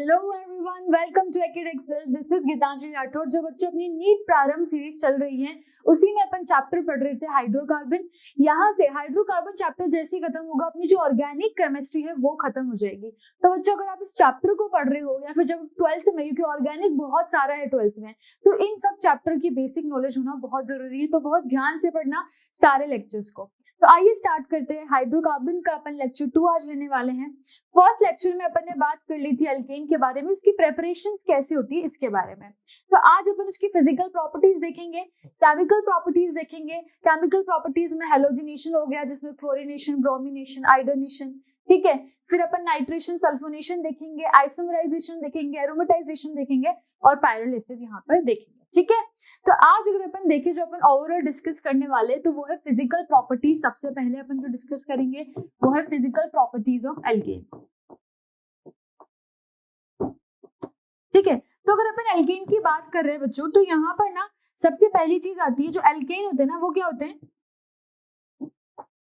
Hello everyone, welcome to Acad Excel. This is Geetanjali Rathore. जो बच्चों अपनी नीट प्रारंभ सीरीज चल रही है उसी में अपन चैप्टर पढ़ रहे थे हाइड्रोकार्बन। यहाँ से हाइड्रोकार्बन चैप्टर जैसे ही खत्म होगा अपनी जो ऑर्गेनिक केमिस्ट्री है वो खत्म हो जाएगी। तो बच्चों अगर आप इस चैप्टर को पढ़ रहे हो या फिर जब 12th में, क्योंकि ऑर्गेनिक बहुत सारा है 12th में, तो इन सब चैप्टर की बेसिक नॉलेज होना बहुत जरूरी है। तो बहुत ध्यान से पढ़ना सारे लेक्चर्स को। तो आइए स्टार्ट करते हैं। हाइड्रोकार्बन का अपन लेक्चर 2 आज लेने वाले हैं। फर्स्ट लेक्चर में अपन ने बात कर ली थी अल्केन के बारे में, उसकी प्रेपरेशन कैसे होती है इसके बारे में। तो आज अपन उसकी फिजिकल प्रॉपर्टीज देखेंगे, केमिकल प्रॉपर्टीज देखेंगे। केमिकल प्रॉपर्टीज में हेलोजिनेशन हो गया, जिसमें क्लोरीनेशन, ब्रोमिनेशन, आयोडीनेशन, ठीक है। फिर अपन नाइट्रेशन, सल्फोनेशन देखेंगे, आइसोमराइजेशन देखेंगे, एरोमेटाइजेशन देखेंगे और पायरोलिसिस यहाँ पर देखेंगे, ठीक है। तो आज अगर अपन देखें जो अपन ओवरऑल डिस्कस करने वाले तो वो है फिजिकल प्रॉपर्टीज। सबसे पहले अपन जो डिस्कस करेंगे वो है फिजिकल प्रॉपर्टीज ऑफ एल्केन, ठीक है। तो अगर अपन एल्केन की बात कर रहे हैं बच्चों, तो यहाँ पर ना सबसे पहली चीज आती है, जो एल्केन होते हैं ना वो क्या होते हैं,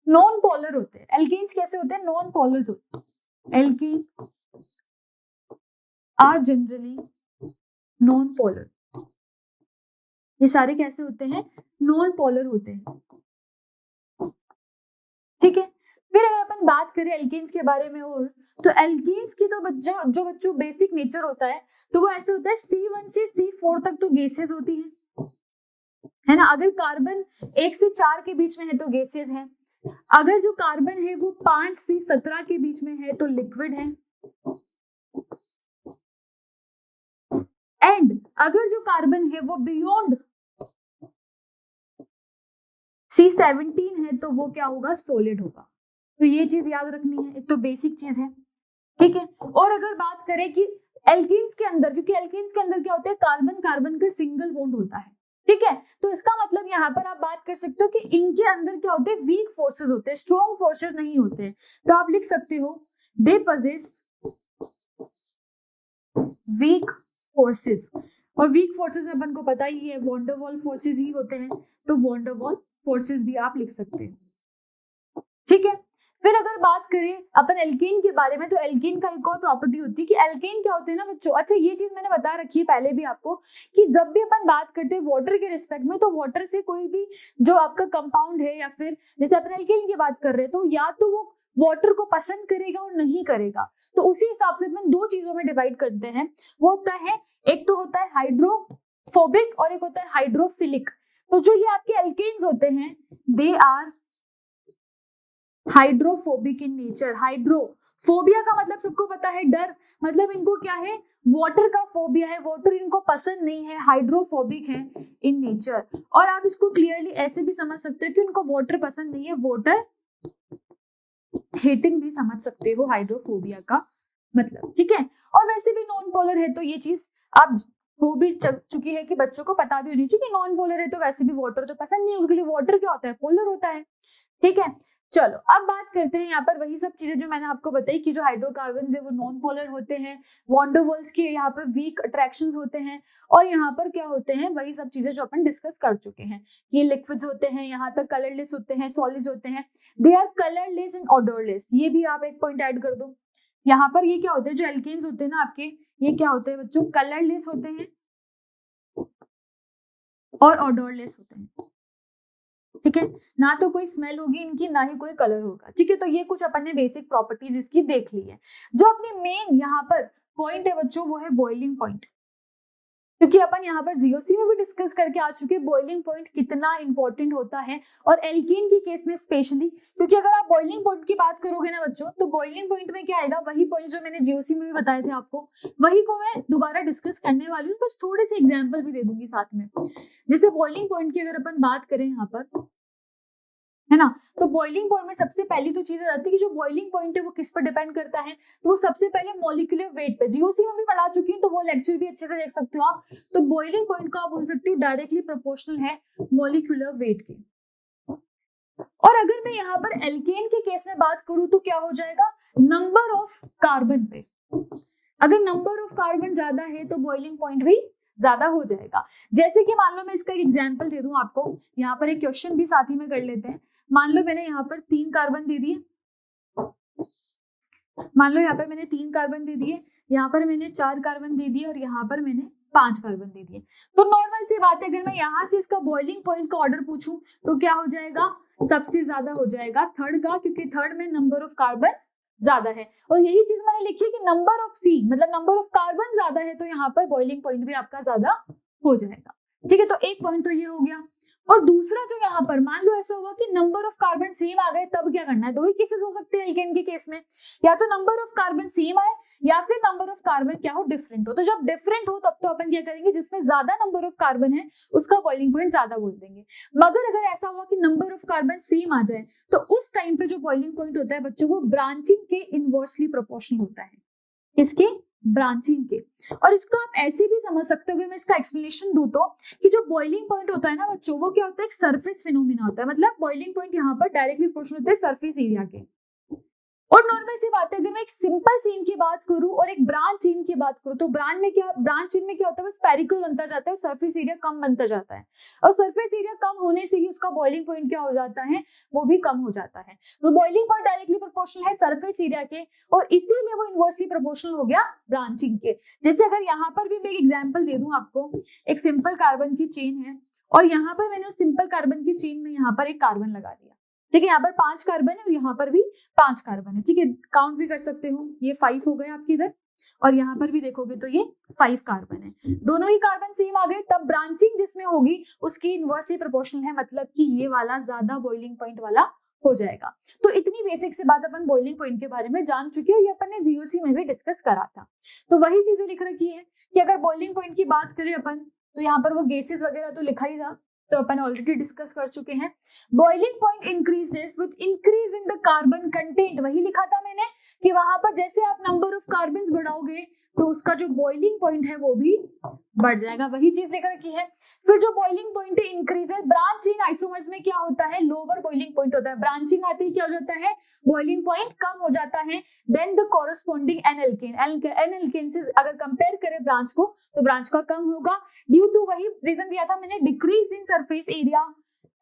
नॉन पोलर होते हैं। एल्केन्स कैसे होते हैं, नॉन पोलर होते हैं। Alkane are generally non polar. ये सारे कैसे होते हैं, नॉन पोलर होते हैं, ठीक है। फिर अगर अपन बात करें एल्केन्स के बारे में और, तो एल्केन्स की तो जो बच्चों बेसिक नेचर होता है तो वो ऐसे होता है C1 से C4 तक तो गैसेस होती है ना। अगर कार्बन 1 से 4 के बीच में है तो गैसेस है। अगर जो कार्बन है वो 5 से 17 के बीच में है तो लिक्विड है। एंड अगर जो कार्बन है वो बियॉन्ड C17 है तो वो क्या होगा, सॉलिड होगा। तो ये चीज याद रखनी है, एक तो बेसिक चीज है, ठीक है। और अगर बात करें कि एल्केन्स के अंदर, क्योंकि एल्केन्स के अंदर क्या होता है, कार्बन कार्बन का सिंगल बॉन्ड होता है, ठीक है। तो इसका मतलब यहाँ पर आप बात कर सकते हो कि इनके अंदर क्या होते हैं, वीक फोर्सेस होते हैं, स्ट्रॉन्ग फोर्सेस नहीं होते हैं। तो आप लिख सकते हो दे पजेस वीक फोर्सेस। और वीक फोर्सेस में अपन को पता ही है वॉन डर वाल फोर्सेस ही होते हैं, तो वॉन डर वाल फोर्सेस भी आप लिख सकते हैं, ठीक है। फिर अगर बात करें अपन एल्केन के बारे में, तो एल्केन का एक और प्रॉपर्टी होती है कि एल्केन क्या होते हैं ना बच्चों, अच्छा ये चीज मैंने बता रखी है पहले भी आपको कि जब भी अपन बात करते हैं वाटर के रिस्पेक्ट में, तो वाटर से कोई भी जो आपका कंपाउंड है या फिर जैसे अपन एल्केन की बात कर रहे हैं, तो या तो वो वाटर को पसंद करेगा और नहीं करेगा। तो उसी हिसाब से अपन दो चीजों में डिवाइड करते हैं। वो होता है, एक तो होता है हाइड्रोफोबिक और एक होता है हाइड्रोफिलिक। तो जो ये आपके एल्केन्स होते हैं they are hydrophobic in nature. Hydrophobia का मतलब सबको पता है डर, मतलब इनको क्या है, वाटर का फोबिया है, वाटर इनको पसंद नहीं है, हाइड्रोफोबिक है इन नेचर। और आप इसको क्लियरली ऐसे भी समझ सकते हो कि उनको वाटर पसंद नहीं है, वाटर हेटिंग भी समझ सकते हो हाइड्रोफोबिया का मतलब, ठीक है। और वैसे भी नॉन पोलर है तो ये चीज आप हो भी चुकी है कि बच्चों को पता भी होनी चाहिए कि नॉन पोलर है तो वैसे भी वाटर तो पसंद नहीं होगा, क्योंकि वाटर क्या होता है, पोलर होता है, ठीक है। चलो अब बात करते हैं यहाँ पर वही सब चीजें जो मैंने आपको बताई कि जो हाइड्रोकार्बन है वो नॉन पोलर होते हैं, वॉन डर वाल्स के यहाँ पर वीक अट्रैक्शंस होते हैं, और यहाँ पर क्या होते हैं, वही सब चीजें जो अपन डिस्कस कर चुके हैं। ये लिक्विड्स होते हैं, यहाँ तक कलरलेस होते हैं, सॉलिड्स होते हैं, they are colourless and odourless. ये भी आप एक पॉइंट ऐड कर दो। यहाँ पर ये क्या होते हैं, जो एल्केन्स होते हैं ना आपके, ये क्या होते हैं बच्चों, कलरलेस होते हैं और ऑडरलेस होते हैं, ठीक है। ना तो कोई स्मेल होगी इनकी, ना ही कोई कलर होगा, ठीक है। तो ये कुछ अपन ने बेसिक प्रॉपर्टीज इसकी देख ली है। जो अपनी मेन यहाँ पर पॉइंट है बच्चों वो है बॉइलिंग पॉइंट, क्योंकि अपन यहाँ पर जीओसी में भी डिस्कस करके आ चुके बॉइलिंग पॉइंट कितना इंपॉर्टेंट होता है, और एल्केन के केस में स्पेशली, क्योंकि अगर आप बॉइलिंग पॉइंट की बात करोगे ना बच्चों, तो बॉइलिंग पॉइंट में क्या आएगा, वही पॉइंट जो मैंने जीओसी में भी बताए थे आपको, वही को मैं दोबारा डिस्कस करने वाली हूँ, बस थोड़े से एग्जाम्पल भी दे दूंगी साथ में। जैसे बॉइलिंग पॉइंट की अगर अपन बात करें यहाँ पर, है ना, तो बॉइलिंग पॉइंट में सबसे पहली तो चीज आती है कि जो बॉइलिंग पॉइंट है वो किस पर डिपेंड करता है, तो वो सबसे पहले मॉलिक्यूलर वेट पे, जीओसी में भी पढ़ा चुकी हूँ तो वो लेक्चर भी अच्छे से देख सकते हो आप। तो बॉइलिंग पॉइंट को आप बोल सकते हो डायरेक्टली प्रोपोर्शनल है मॉलिक्यूलर वेट के। और अगर मैं यहाँ पर एल्केन के केस में बात करूं तो क्या हो जाएगा, नंबर ऑफ कार्बन पे। अगर नंबर ऑफ कार्बन ज्यादा है तो बॉइलिंग पॉइंट भी ज्यादा हो जाएगा। जैसे कि मान लो मैं इसका एक एग्जांपल दे दूं आपको, यहाँ पर एक क्वेश्चन भी साथ ही में कर लेते हैं। मान लो मैंने यहाँ पर 3 कार्बन दे दिए, मान लो यहाँ पर मैंने 3 कार्बन दे दिए, यहाँ पर मैंने 4 कार्बन दे दिए और यहाँ पर मैंने 5 कार्बन दे दिए। तो नॉर्मल सी बात है, अगर मैं यहाँ से इसका बॉइलिंग पॉइंट का ऑर्डर पूछूं तो क्या हो जाएगा, सबसे ज्यादा हो जाएगा थर्ड का, क्योंकि थर्ड में नंबर ऑफ कार्बन ज्यादा है। और यही चीज मैंने लिखी है कि नंबर ऑफ सी मतलब नंबर ऑफ कार्बन ज्यादा है, तो यहाँ पर बॉइलिंग पॉइंट भी आपका ज्यादा हो जाएगा। ठीक है, तो एक पॉइंट तो ये हो गया। और दूसरा जो यहाँ पर मान लो ऐसा हुआ कि नंबर ऑफ कार्बन सेम आ गए, तब क्या करना है, दो ही केसेस हो सकते हैं एल्केन के केस में, या तो नंबर ऑफ कार्बन सेम आए या फिर नंबर ऑफ कार्बन क्या हो, डिफरेंट हो। तो जब डिफरेंट हो तब तो अपन क्या करेंगे, जिसमें ज्यादा नंबर ऑफ कार्बन है उसका बॉइलिंग पॉइंट ज्यादा बोल देंगे। मगर अगर ऐसा हुआ कि नंबर ऑफ कार्बन सेम आ जाए तो उस टाइम पे जो बॉइलिंग पॉइंट होता है बच्चों, वो ब्रांचिंग के इनवर्सली प्रोपोर्शनल होता है, इसके ब्रांचिंग के। और इसको आप ऐसे भी समझ सकते हो, मैं इसका एक्सप्लेनेशन दूं तो, कि जो बॉइलिंग पॉइंट होता है ना बच्चों, वो क्या होता है, एक सरफेस फिनोमिना होता है। मतलब बॉइलिंग पॉइंट यहाँ पर डायरेक्टली प्रोपोर्शनल होता है सरफेस एरिया के। और नॉर्मल सी बात है, अगर मैं एक सिंपल चेन की बात करूं और एक ब्रांच चेन की बात करूं, तो ब्रांच चेन में क्या होता है, वो स्पेरिकल बनता जाता है और सरफेस एरिया कम बनता जाता है। और सरफेस एरिया कम होने से ही उसका बॉइलिंग पॉइंट क्या हो जाता है, वो भी कम हो जाता है। तो बॉइलिंग पॉइंट डायरेक्टली प्रोपोर्शनल है सरफेस एरिया के, और इसीलिए वो इनवर्सली प्रोपोर्शनल हो गया ब्रांचिंग के। जैसे अगर यहाँ पर भी मैं एक एग्जाम्पल दे दूं आपको, एक सिंपल कार्बन की चेन है और यहाँ पर मैंने उस सिंपल कार्बन की चेन में यहाँ पर एक कार्बन लगा दिया। ठीक है, यहाँ पर 5 कार्बन है और यहाँ पर भी 5 कार्बन है। ठीक है, काउंट भी कर सकते हो, ये 5 हो गए आपके इधर, और यहाँ पर भी देखोगे तो ये 5 कार्बन है। दोनों ही कार्बन सेम आ गए, तब ब्रांचिंग जिसमें होगी उसकी इनवर्सली प्रोपोर्शनल है, मतलब कि ये वाला ज्यादा बॉइलिंग पॉइंट वाला हो जाएगा। तो इतनी बेसिक से बात अपन बॉइलिंग पॉइंट के बारे में जान चुके हैं, ये अपन ने जीओसी में भी डिस्कस करा था। तो वही चीजें लिख रखी है कि अगर बॉइलिंग पॉइंट की बात करें अपन, तो यहाँ पर वो गैसेस वगैरह तो लिखा ही था, तो अपन ऑलरेडी डिस्कस कर चुके हैं। Boiling point increases with increase in the carbon content, वही लिखा था मैंने कि वहां पर जैसे आप नंबर ऑफ कार्बन्स बढ़ाओगे तो उसका जो बॉइलिंग पॉइंट है वो भी बढ़ जाएगा, वही चीज लेकर रखी है। फिर जो बॉइलिंग पॉइंट है इंक्रीजेस, ब्रांचिंग आइसोमर्स में क्या होता है, लोअर बॉइलिंग पॉइंट होता है, ब्रांचिंग आते ही क्या हो जाता है, बॉइलिंग पॉइंट कम हो जाता है। देन द कॉरेस्पॉन्डिंग एनएल्केन से अगर कंपेयर करें ब्रांच को, तो ब्रांच का कम होगा ड्यू टू, वही रीजन दिया था मैंने, decrease in surface area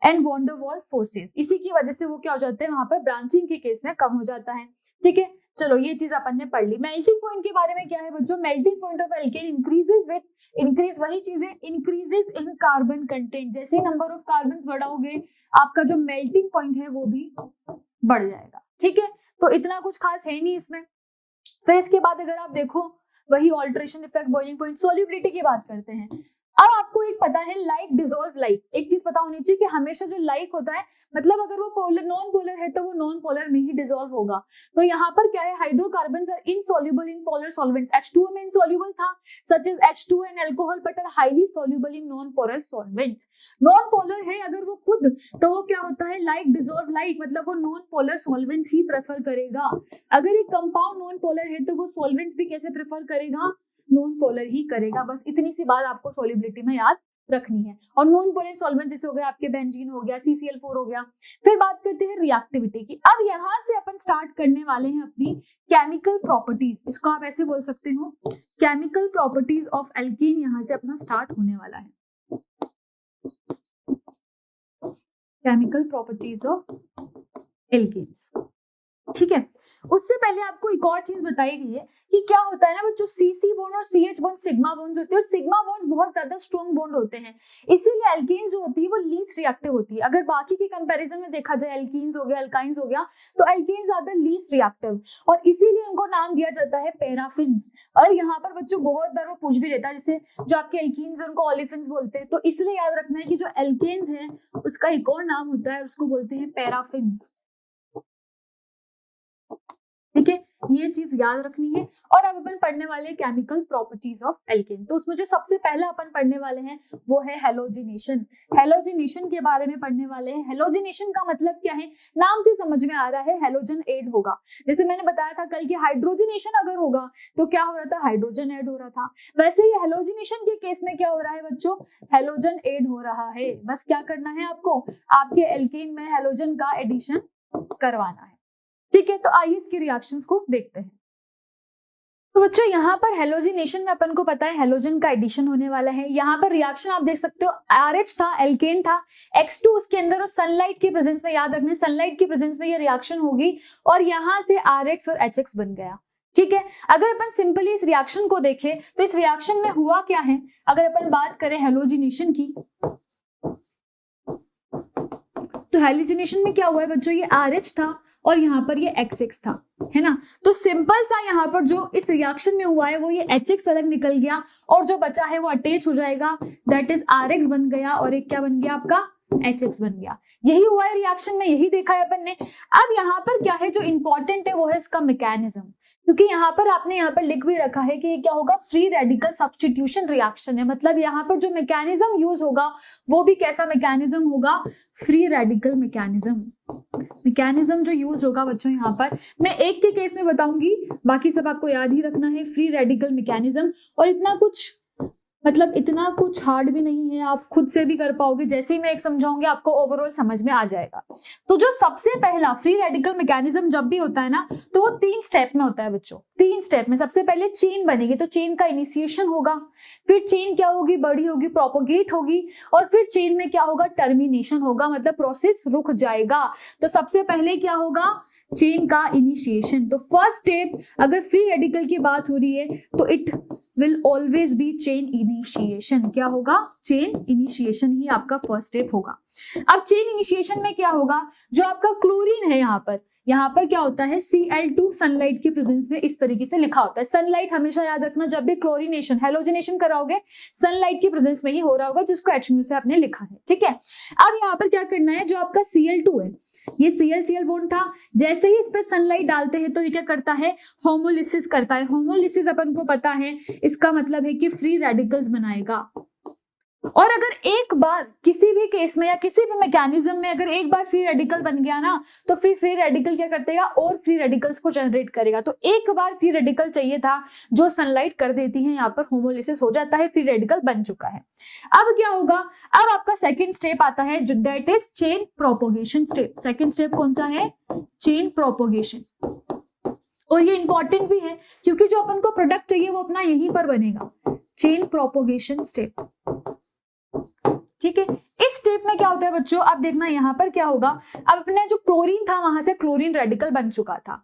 and van der Waals forces, इसी की वजह से वो क्या हो जाते हैं, वहां पर ब्रांचिंग के केस में कम हो जाता है। ठीक है, चलो ये चीज अपन ने पढ़ ली। मेल्टिंग पॉइंट के बारे में क्या है बच्चों, melting point of alkene increases with increase, वही चीज है, इंक्रीजेस इन कार्बन कंटेंट, जैसे नंबर ऑफ कार्बन्स बढ़ाओगे आपका जो मेल्टिंग पॉइंट है वो भी बढ़ जाएगा। ठीक है, तो इतना कुछ खास है नहीं इसमें। फिर इसके बाद अगर आप देखो, वही alteration effect, boiling point, solubility की बात करते हैं। अब आपको एक पता है लाइक डिसॉल्व लाइक, एक चीज पता होनी चाहिए कि हमेशा जो लाइक होता है, मतलब अगर वो पोलर नॉन पोलर है तो वो नॉन पोलर में ही डिसॉल्व होगा। तो यहाँ पर क्या है, hydrocarbons are insoluble in polar solvents, H2O में इनसॉल्युबल था such as H2O and alcohol, but are highly soluble in non polar solvents. Non polar है अगर वो खुद, तो वो क्या होता है, लाइक डिसॉल्व लाइक, मतलब वो नॉन पोलर सॉल्वेंट्स ही प्रेफर करेगा। अगर एक कंपाउंड नॉन पोलर है तो वो सॉल्वेंट्स भी कैसे प्रेफर करेगा, नॉन पोलर ही करेगा। बस इतनी सी बात आपको सॉल्युबिलिटी में याद रखनी है। और नॉन पोलर सॉल्वेंट जैसे हो गया आपके बेंजीन हो गया, CCl4 हो गया। फिर बात करते हैं रिएक्टिविटी की। अब यहाँ से अपन स्टार्ट करने वाले हैं अपनी केमिकल प्रॉपर्टीज, इसको आप ऐसे बोल सकते हो, केमिकल प्रॉपर्टीज ऑफ एल्कीन यहाँ से अपना स्टार्ट होने वाला है। Chemical properties of alkenes. ठीक है, उससे पहले आपको एक और चीज बताई गई है कि क्या होता है ना बच्चों, CC बॉन्ड और CH बॉन्ड सिग्मा बॉन्ड होते हैं, और सिग्मा बॉन्ड बहुत ज्यादा स्ट्रॉन्ग बॉन्ड होते हैं, इसीलिए एल्केन्स जो होती है वो लीस्ट रिएक्टिव होती है। अगर बाकी के कंपैरिजन में देखा जाए, एल्कीन्स हो गया, अल्काइंस हो गया, तो alkanes are the least reactive, और इसीलिए उनको नाम दिया जाता है पैराफिन्स। और यहाँ पर बच्चों बहुत बार वो पूछ भी लेता है, जैसे जो आपके एल्कीन्स है उनको ओलेफिन्स बोलते हैं, तो इसलिए याद रखना है कि जो एल्केन्स है उसका एक और नाम होता है, उसको बोलते हैं पैराफिन्स। ठीक है, ये चीज याद रखनी है। और अब अपन पढ़ने वाले हैं केमिकल प्रॉपर्टीज ऑफ एल्केन। तो उसमें जो सबसे पहला अपन पढ़ने वाले हैं वो है हेलोजिनेशन। हेलोजिनेशन के बारे में पढ़ने वाले हैं। हेलोजिनेशन का मतलब क्या है, नाम से समझ में आ रहा है, हेलोजन ऐड होगा। जैसे मैंने बताया था कल कि हाइड्रोजनेशन अगर होगा तो क्या हो रहा था, हाइड्रोजन ऐड हो रहा था, वैसे ही हेलोजिनेशन के केस में क्या हो रहा है बच्चों, हेलोजन ऐड हो रहा है। बस क्या करना है आपको, आपके एल्केन में हेलोजन का एडिशन करवाना है। ठीक है, तो आइए इसके रिएक्शंस को देखते हैं। तो बच्चों यहाँ पर हेलोजिनेशन में अपन को पता है हेलोजन का एडिशन होने वाला है। यहाँ पर रिएक्शन आप देख सकते हो, RH था, एल्केन था, X2 उसके अंदर, और सनलाइट की प्रेजेंस में, याद रखना सनलाइट की प्रेजेंस में ये रिएक्शन होगी और यहाँ से RH और HX बन गया। ठीक है, अगर अपन सिंपली इस रिएक्शन को देखें तो इस रिएक्शन में हुआ क्या है, अगर अपन बात करें हेलोजिनेशन की, तो हेलोजिनेशन में क्या हुआ है बच्चों, ये RH था और यहाँ पर ये XX था, है ना। तो सिंपल सा यहाँ पर जो इस रिएक्शन में हुआ है वो ये HX अलग निकल गया और जो बचा है वो अटैच हो जाएगा, दैट इज RX बन गया और एक क्या बन गया आपका HX बन गया। यही हुआ है रिएक्शन में, यही देखा है अपन ने। अब यहाँ पर क्या है जो इंपॉर्टेंट है वो है इसका मैकेनिज्म, क्योंकि यहाँ पर आपने यहाँ पर लिख भी रखा है कि ये क्या होगा, फ्री रेडिकल सब्स्टिट्यूशन रिएक्शन है। मतलब यहाँ पर जो मैकेनिज्म यूज होगा वो भी कैसा मैकेनिज्म होगा, फ्री रेडिकल मैकेनिज्म जो यूज होगा बच्चों यहाँ पर, मैं एक के केस में बताऊंगी, बाकी सब आपको याद ही रखना है, फ्री रेडिकल मैकेनिज्म। और इतना कुछ हार्ड भी नहीं है, आप खुद से भी कर पाओगे, जैसे ही मैं एक समझाऊंगी आपको ओवरऑल समझ में आ जाएगा। तो जो सबसे पहला फ्री रेडिकल मैकेनिज्म जब भी होता है ना, तो वो 3 स्टेप में होता है बच्चों। 3 स्टेप में सबसे पहले चेन बनेगी, तो चेन का इनिशिएशन होगा, फिर चेन क्या होगी, बड़ी होगी, प्रोपोगेट होगी, और फिर चेन में क्या होगा, टर्मिनेशन होगा, मतलब प्रोसेस रुक जाएगा। तो सबसे पहले क्या होगा, चेन का इनिशिएशन। तो फर्स्ट स्टेप अगर फ्री रेडिकल की बात हो रही है तो it will always B chain initiation. क्या होगा, चेन इनिशिएशन ही आपका फर्स्ट स्टेप होगा। अब चेन इनिशिएशन में क्या होगा, जो आपका क्लोरीन है यहाँ पर क्या होता है, Cl2 सनलाइट की प्रेजेंस में इस तरीके से लिखा होता है। सनलाइट हमेशा याद रखना, जब भी क्लोरीनेशन हेलोजिनेशन कराओगे सनलाइट की प्रेजेंस में ही हो रहा होगा, जिसको H से आपने लिखा है। ठीक है, अब यहाँ पर क्या करना है, जो आपका Cl2 है, ये Cl बॉन्ड था, जैसे ही इस पे सनलाइट डालते हैं तो ये क्या करता है, होमोलिसिस करता है। होमोलिसिस अपन को पता है, इसका मतलब है कि फ्री रेडिकल्स बनाएगा। और अगर एक बार किसी भी केस में या किसी भी मैकेनिज्म में अगर एक बार फ्री रेडिकल बन गया ना, तो फिर फ्री रेडिकल क्या करतेगा, और फ्री रेडिकल्स को जनरेट करेगा। तो एक बार फ्री रेडिकल चाहिए था, जो सनलाइट कर देती है, यहाँ पर होमोलिसिस हो जाता है, फ्री रेडिकल बन चुका है। अब क्या होगा, अब आपका सेकेंड स्टेप आता है, जो that is chain propagation step. Second step कौन सा है, चेन प्रोपोगेशन। और ये इंपॉर्टेंट भी है क्योंकि जो अपन को प्रोडक्ट चाहिए वो अपना यहीं पर बनेगा, चेन प्रोपोगेशन स्टेप। ठीक है, इस स्टेप में क्या होता है बच्चों, आप देखना यहाँ पर क्या होगा, अब अपने जो क्लोरीन था वहां से क्लोरीन रेडिकल बन चुका था।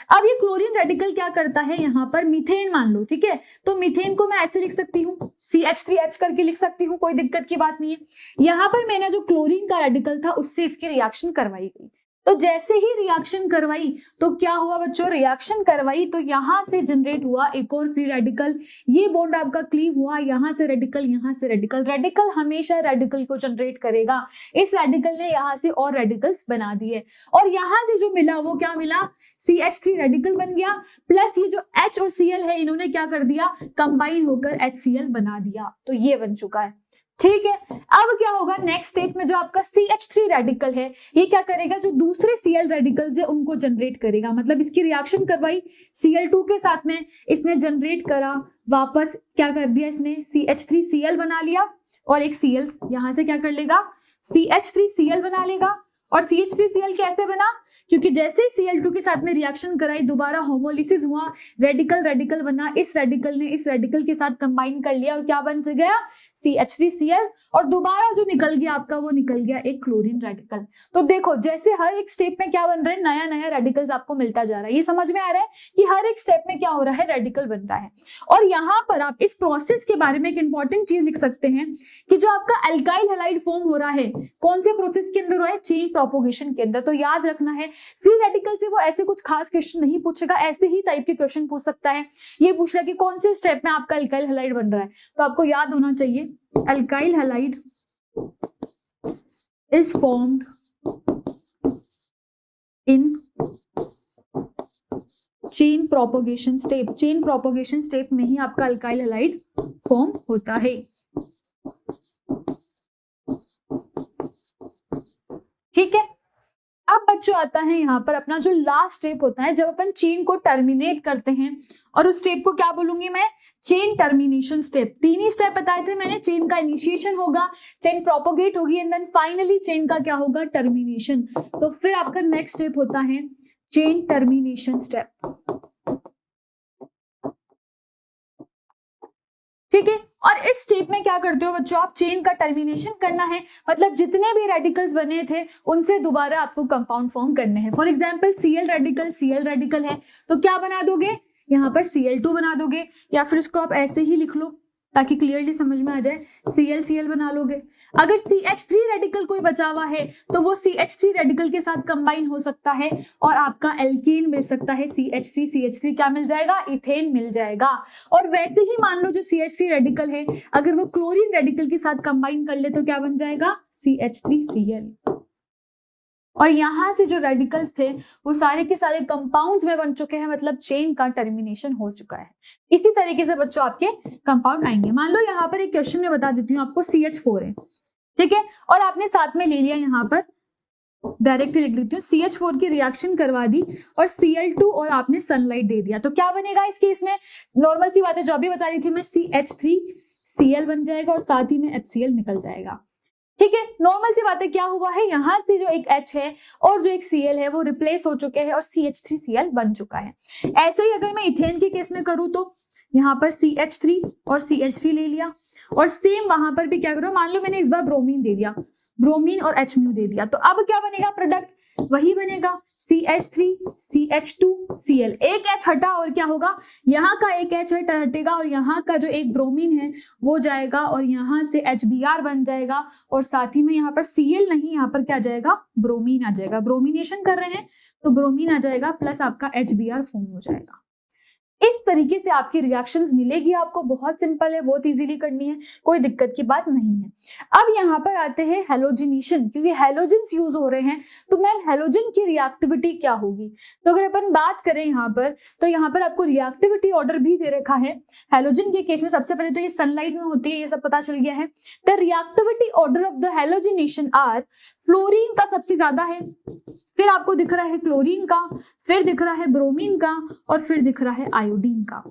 अब ये क्लोरीन रेडिकल क्या करता है, यहाँ पर मीथेन मान लो, ठीक है, तो मीथेन को मैं ऐसे लिख सकती हूँ, CH3H करके लिख सकती हूँ, कोई दिक्कत की बात नहीं है। यहाँ पर मैंने जो क्लोरीन का रेडिकल था उससे इसकी रिएक्शन करवाई गई। तो जैसे ही रिएक्शन करवाई तो क्या हुआ बच्चों, रिएक्शन करवाई तो यहां से जनरेट हुआ एक और फ्री रेडिकल, ये बॉन्ड आपका क्लीव हुआ, यहां से रेडिकल, यहां से रेडिकल। रेडिकल हमेशा रेडिकल को जनरेट करेगा, इस रेडिकल ने यहां से और रेडिकल्स बना दिए, और यहां से जो मिला वो क्या मिला, CH3 रेडिकल बन गया, प्लस ये जो H और Cl है इन्होंने क्या कर दिया, कंबाइन होकर HCl बना दिया। तो ये बन चुका है। ठीक है, अब क्या होगा, नेक्स्ट स्टेप में जो आपका CH3 रेडिकल है ये क्या करेगा, जो दूसरे Cl रेडिकल्स है उनको जनरेट करेगा। मतलब इसकी रिएक्शन करवाई Cl2 के साथ में, इसने जनरेट करा, वापस क्या कर दिया इसने, CH3Cl बना लिया, और एक Cl यहां से क्या कर लेगा, CH3Cl बना लेगा। और CH3Cl कैसे बना, क्योंकि जैसे ही Cl2 के साथ में रिएक्शन कराई, दोबारा होमोलिसिस हुआ, रेडिकल रेडिकल बना, इस रेडिकल ने इस रेडिकल के साथ कंबाइन कर लिया और क्या बन गया, CH3Cl, और दोबारा जो निकल गया आपका वो निकल गया एक क्लोरीन रेडिकल। तो देखो जैसे हर एक स्टेप में क्या बन रहा है, नया नया रेडिकल्स आपको मिलता जा रहा है। ये समझ में आ रहा है कि हर एक स्टेप में क्या हो रहा है, रेडिकल बन रहा है। और यहाँ पर आप इस प्रोसेस के बारे में एक इंपॉर्टेंट चीज लिख सकते हैं कि जो आपका अल्काइल हैलाइड फॉर्म हो रहा है कौन से प्रोसेस के अंदर हो रहा है, चेन प्रोपोगेशन के अंदर। तो याद रखना है फ्री रेडिकल से वो ऐसे कुछ खास क्वेश्चन नहीं पूछेगा, ऐसे ही टाइप के क्वेश्चन पूछ सकता है। ये पूछ रहा है कि कौन से स्टेप में आपका अल्काइल हैलाइड बन रहा है, तो आपको याद होना चाहिए alkyl halide is formed in chain propagation step. Chain propagation step में ही आपका अल्काइल हैलाइड फॉर्म होता है। ठीक है, अब बच्चों आता है यहाँ पर अपना जो लास्ट स्टेप होता है, जब अपन चेन को टर्मिनेट करते हैं, और उस स्टेप को क्या बोलूंगी मैं, चेन टर्मिनेशन स्टेप। 3 ही स्टेप बताए थे मैंने, चेन का इनिशिएशन होगा, चेन प्रोपोगेट होगी, एंड देन फाइनली चेन का क्या होगा, टर्मिनेशन। तो फिर आपका नेक्स्ट स्टेप होता है चेन टर्मिनेशन स्टेप। ठीक है। और इस स्टेप में क्या करते हो बच्चों, आप चेन का टर्मिनेशन करना है, मतलब जितने भी रेडिकल्स बने थे उनसे दोबारा आपको कंपाउंड फॉर्म करने हैं। फॉर एग्जांपल Cl रेडिकल है तो क्या बना दोगे, यहाँ पर Cl2 बना दोगे, या फिर इसको आप ऐसे ही लिख लो ताकि क्लियरली समझ में आ जाए, Cl बना लोगे। अगर CH3 रेडिकल कोई बचा हुआ है तो वो CH3 रेडिकल के साथ कंबाइन हो सकता है और आपका एल्केन मिल सकता है, CH3 क्या मिल जाएगा, इथेन मिल जाएगा। और वैसे ही मान लो जो CH3 रेडिकल है अगर वो क्लोरीन रेडिकल के साथ कंबाइन कर ले तो क्या बन जाएगा, CH3Cl। और यहां से जो रेडिकल्स थे वो सारे के सारे कंपाउंड्स में बन चुके हैं, मतलब चेन का टर्मिनेशन हो चुका है। इसी तरीके से बच्चों आपके कंपाउंड आएंगे। मान लो यहाँ पर एक क्वेश्चन में बता देती हूँ आपको, CH4 है, ठीक है, और आपने साथ में ले लिया, यहाँ पर डायरेक्टली लिख देती हूँ, CH4 की रिएक्शन करवा दी और Cl2 और आपने सनलाइट दे दिया, तो क्या बनेगा इस केस में, नॉर्मल सी बात है जो अभी बता रही थी मैं, CH3Cl बन जाएगा और साथ ही में HCl निकल जाएगा। ठीक है, नॉर्मल सी बात है, क्या हुआ है, यहां से जो एक H है और जो एक Cl है वो रिप्लेस हो चुके हैं और CH3Cl बन चुका है। ऐसे ही अगर मैं इथेन के केस में करूँ तो यहाँ पर CH3 और CH3 ले लिया और सेम वहां पर भी क्या करो, मान लो मैंने इस बार ब्रोमीन दे दिया, ब्रोमीन और H म्यू दे दिया, तो अब क्या बनेगा प्रोडक्ट, वही बनेगा CH3 CH2 Cl। एक H हटा और क्या होगा, यहाँ का एक H हटेगा और यहाँ का जो एक ब्रोमीन है वो जाएगा और यहाँ से HBr बन जाएगा और साथ ही में यहाँ पर Cl नहीं, यहाँ पर क्या जाएगा, ब्रोमीन आ जाएगा, ब्रोमिनेशन कर रहे हैं तो ब्रोमीन आ जाएगा प्लस आपका HBr फॉर्म हो जाएगा। इस तरीके से आपकी रिएक्शंस मिलेगी आपको, बहुत सिंपल है, बहुत इजीली करनी है, कोई दिक्कत की बात नहीं है। अब यहाँ पर आते हैं हेलोजिनेशन, क्योंकि हेलोजेंस यूज हो रहे हैं तो मैम हेलोजन की रिएक्टिविटी क्या होगी, तो अगर अपन बात करें यहाँ पर तो यहाँ पर आपको रिएक्टिविटी ऑर्डर भी दे रखा है। हेलोजन के केस में सबसे पहले तो ये सनलाइट में होती है, ये सब पता चल गया है। The reactivity order of the halogenation are, fluorine का सबसे ज्यादा है, फिर आपको दिख रहा है क्लोरीन का, फिर दिख रहा है ब्रोमीन का और फिर दिख रहा है आयोडीन का।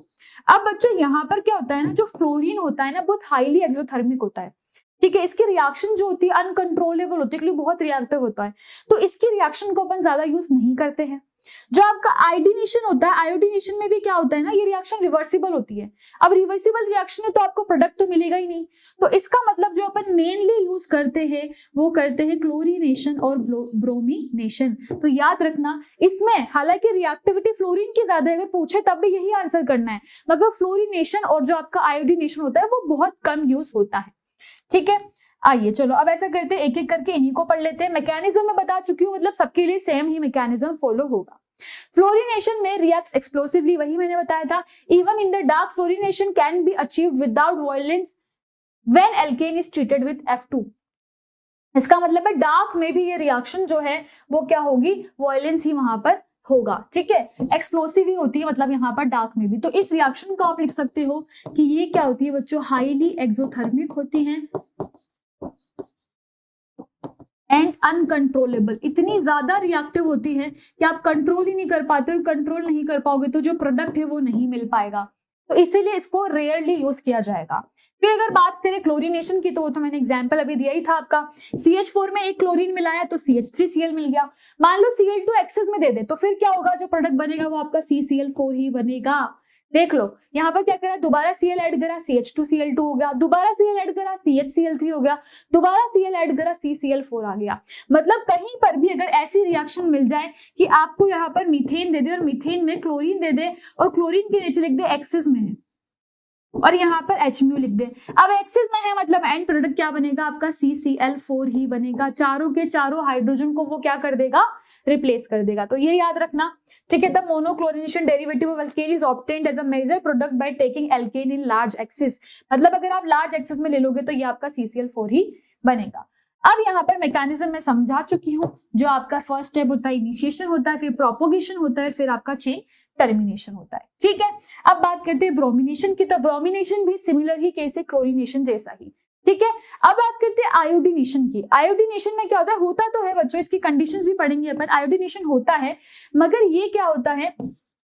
अब बच्चों यहाँ पर क्या होता है ना, जो फ्लोरीन होता है ना बहुत हाईली एक्सोथर्मिक होता है, ठीक है, इसकी रिएक्शन जो होती है अनकंट्रोलेबल होती है क्योंकि बहुत रिएक्टिव होता है, तो इसकी रिएक्शन को अपन ज्यादा यूज नहीं करते हैं। जो आपका आयोडीनेशन होता है, आयोडीनेशन में भी क्या होता है ना, ये रिएक्शन रिवर्सिबल होती है। अब रिवर्सिबल रिएक्शन है तो आपको प्रोडक्ट तो मिलेगा ही नहीं, तो इसका मतलब जो अपन मेनली यूज करते हैं वो करते हैं क्लोरीनेशन और ब्रोमीनेशन। तो याद रखना इसमें हालांकि रिएक्टिविटी फ्लोरीन की ज्यादा है, अगर पूछे तब भी यही आंसर करना है, मतलब फ्लोरीनेशन और जो आपका आयोडीनेशन होता है वो बहुत कम यूज होता है। ठीक है, आइए चलो अब ऐसा करते हैं, एक एक करके इन्हीं को पढ़ लेते हैं। मैकेनिज्म में बता चुकी हूँ, मतलब सबके लिए सेम ही मैकेनिज्म फॉलो होगा। फ्लोरीनेशन में रिएक्ट्स एक्सप्लोसिवली, वही मैंने बताया था। Even in the dark fluorination can be achieved without violence when alkane is treated with F2। इसका मतलब है डार्क में भी ये रिएक्शन जो है वो क्या होगी, वॉयलेंस ही वहां पर होगा। ठीक है, एक्सप्लोसिव ही होती है मतलब यहाँ पर डार्क में भी। तो इस रिएक्शन को आप लिख सकते हो कि ये क्या होती है बच्चों, हाईली एक्सोथर्मिक होती हैं एंड अनकंट्रोलेबल, इतनी ज्यादा रिएक्टिव होती है कि आप कंट्रोल ही नहीं कर पाते, और कंट्रोल नहीं कर पाओगे तो जो प्रोडक्ट है वो नहीं मिल पाएगा, तो इसीलिए इसको रेयरली यूज किया जाएगा। फिर अगर बात करें क्लोरीनेशन की, तो मैंने एग्जांपल अभी दिया ही था आपका, CH4 में एक क्लोरीन मिलाया तो CH3Cl मिल गया। मान लो Cl2 एक्सेस में दे दे तो फिर क्या होगा, जो प्रोडक्ट बनेगा वो आपका CCl4 ही बनेगा। देख लो यहाँ पर क्या करा, दोबारा Cl ऐड करा CH2Cl2 हो गया, दोबारा Cl ऐड करा CHCl3 हो गया, दोबारा Cl ऐड करा CCl4 आ गया। मतलब कहीं पर भी अगर ऐसी रिएक्शन मिल जाए कि आपको यहाँ पर मीथेन दे दे और मीथेन में क्लोरीन दे दे और क्लोरीन के नीचे लिख दे एक्सेस में है और यहाँ पर H म्यू लिख दे, अब एक्सेस में है मतलब एंड प्रोडक्ट क्या बनेगा आपका CCl4 ही बनेगा। चारों के चारों हाइड्रोजन को वो क्या कर देगा, रिप्लेस कर देगा। तो ये याद रखना। ठीक है, the monochlorination derivative of alkane is obtained as a major product by taking alkane in large excess, मतलब अगर आप लार्ज एक्सेस में ले लोगे तो ये आपका CCl4 ही बनेगा। अब यहाँ पर मैकेनिज्म मैं समझा चुकी हूँ। जो आपका फर्स्ट स्टेप होता है इनिशिएशन होता है, फिर प्रोपोगेशन होता है, फिर आपका चेन टर्मिनेशन होता है। ठीक है, अब बात करते हैं ब्रोमिनेशन की, तो ब्रोमिनेशन भी सिमिलर ही केस है क्लोरीनेशन जैसा ही। ठीक है, अब बात करते हैं आयोडीनेशन की। आयोडीनेशन में क्या होता है, होता तो है बच्चों, इसकी कंडीशंस भी पढ़ेंगे अपन, आयोडीनेशन होता है, मगर ये क्या होता है,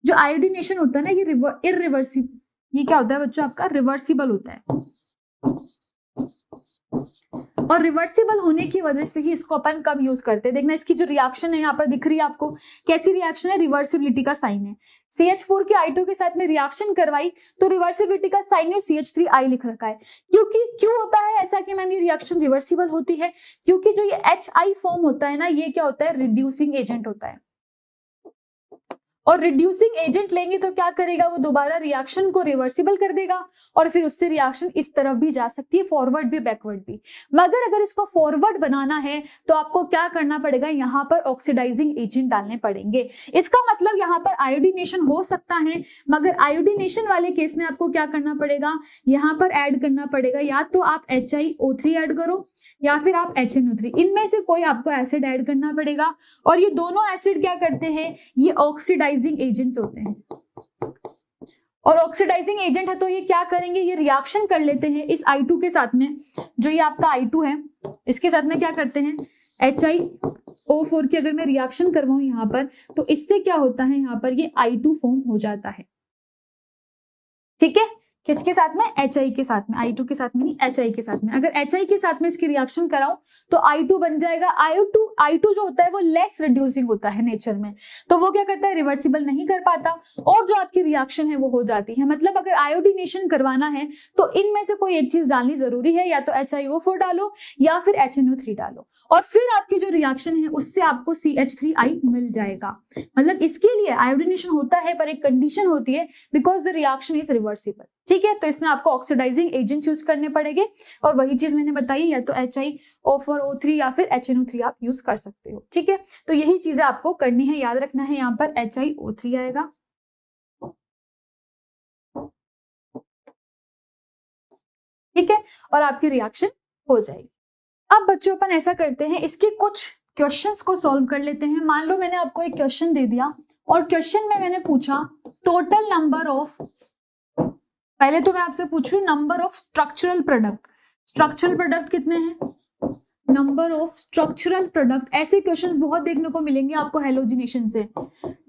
जो आयोडीनेशन होता है ना ये इररिवर्सिबल, ये क्या होता है बच्चों आपका रिवर्सिबल होता है। और रिवर्सिबल होने की वजह से ही इसको अपन कम यूज करते हैं। देखना इसकी जो रिएक्शन है यहाँ पर दिख रही है आपको, कैसी रिएक्शन है, रिवर्सिबिलिटी का साइन है। CH4 के I2 के साथ में रिएक्शन करवाई तो रिवर्सिबिलिटी का साइन है, CH3I लिख रखा है। क्यों होता है ऐसा कि मैम ये रिएक्शन रिवर्सिबल होती है? क्योंकि जो ये HI फॉर्म होता है ना, ये क्या होता है, रिड्यूसिंग एजेंट होता है। और रिड्यूसिंग एजेंट लेंगे तो क्या करेगा, वो दोबारा रिएक्शन को रिवर्सिबल कर देगा और फिर उससे रिएक्शन इस तरफ भी जा सकती है, फॉरवर्ड भी बैकवर्ड भी। मगर अगर इसको फॉरवर्ड बनाना है तो आपको क्या करना पड़ेगा, यहाँ पर ऑक्सीडाइजिंग एजेंट डालने पड़ेंगे। इसका मतलब यहाँ पर आयोडीनेशन हो सकता है, मगर आयोडीनेशन वाले केस में आपको क्या करना पड़ेगा, यहाँ पर ऐड करना पड़ेगा, या तो आप HiO3 ऐड करो या फिर आप HNO3, इनमें से कोई आपको एसिड ऐड करना पड़ेगा। और ये दोनों एसिड क्या करते हैं, ये ऑक्सीडाइजिंग एजेंट्स होते हैं। और ऑक्सीडाइजिंग एजेंट है तो ये क्या करेंगे, ये रिएक्शन कर लेते हैं इस I2 के साथ में, जो ये आपका I2 है इसके साथ में क्या करते हैं, HiO4 की अगर मैं रिएक्शन करवाऊं यहाँ पर तो इससे क्या होता है, यहाँ पर ये I2 फॉर्म हो जाता है। ठीक है, किसके साथ में, HI के साथ में, I2 के साथ में नहीं, HI के साथ में। अगर HI के साथ में इसकी रिएक्शन कराऊं तो I2 बन जाएगा। I2 जो होता है वो लेस रिड्यूसिंग होता है नेचर में, तो वो क्या करता है, रिवर्सिबल नहीं कर पाता और जो आपकी रिएक्शन है वो हो जाती है। मतलब अगर आयोडीनेशन करवाना है तो इनमें से कोई एक चीज डालनी जरूरी है, या तो HiO4 डालो या फिर HNO3 डालो, और फिर आपकी जो रिएक्शन है उससे आपको CH3I मिल जाएगा। मतलब इसके लिए आयोडीनेशन होता है पर एक कंडीशन होती है, because the reaction is reversible. ठीक है, तो इसमें आपको ऑक्सीडाइजिंग एजेंट्स यूज करने पड़ेंगे और वही चीज मैंने बताई, या तो HiO4O3 या फिर HNO3 आप यूज कर सकते हो। ठीक है, तो यही चीजें आपको करनी है, याद रखना है। यहाँ पर HiO3 आएगा, ठीक है, और आपकी रिएक्शन हो जाएगी। अब बच्चों अपन ऐसा करते हैं, इसके कुछ क्वेश्चंस को सॉल्व कर लेते हैं। मान लो मैंने आपको एक क्वेश्चन दे दिया और क्वेश्चन में मैंने पूछा टोटल नंबर ऑफ, पहले तो मैं आपसे पूछ रही हूँ number of structural product. Structural product कितने हैं, नंबर ऑफ स्ट्रक्चरल प्रोडक्ट। ऐसे क्वेश्चंस बहुत देखने को मिलेंगे आपको हेलोजिनेशन से।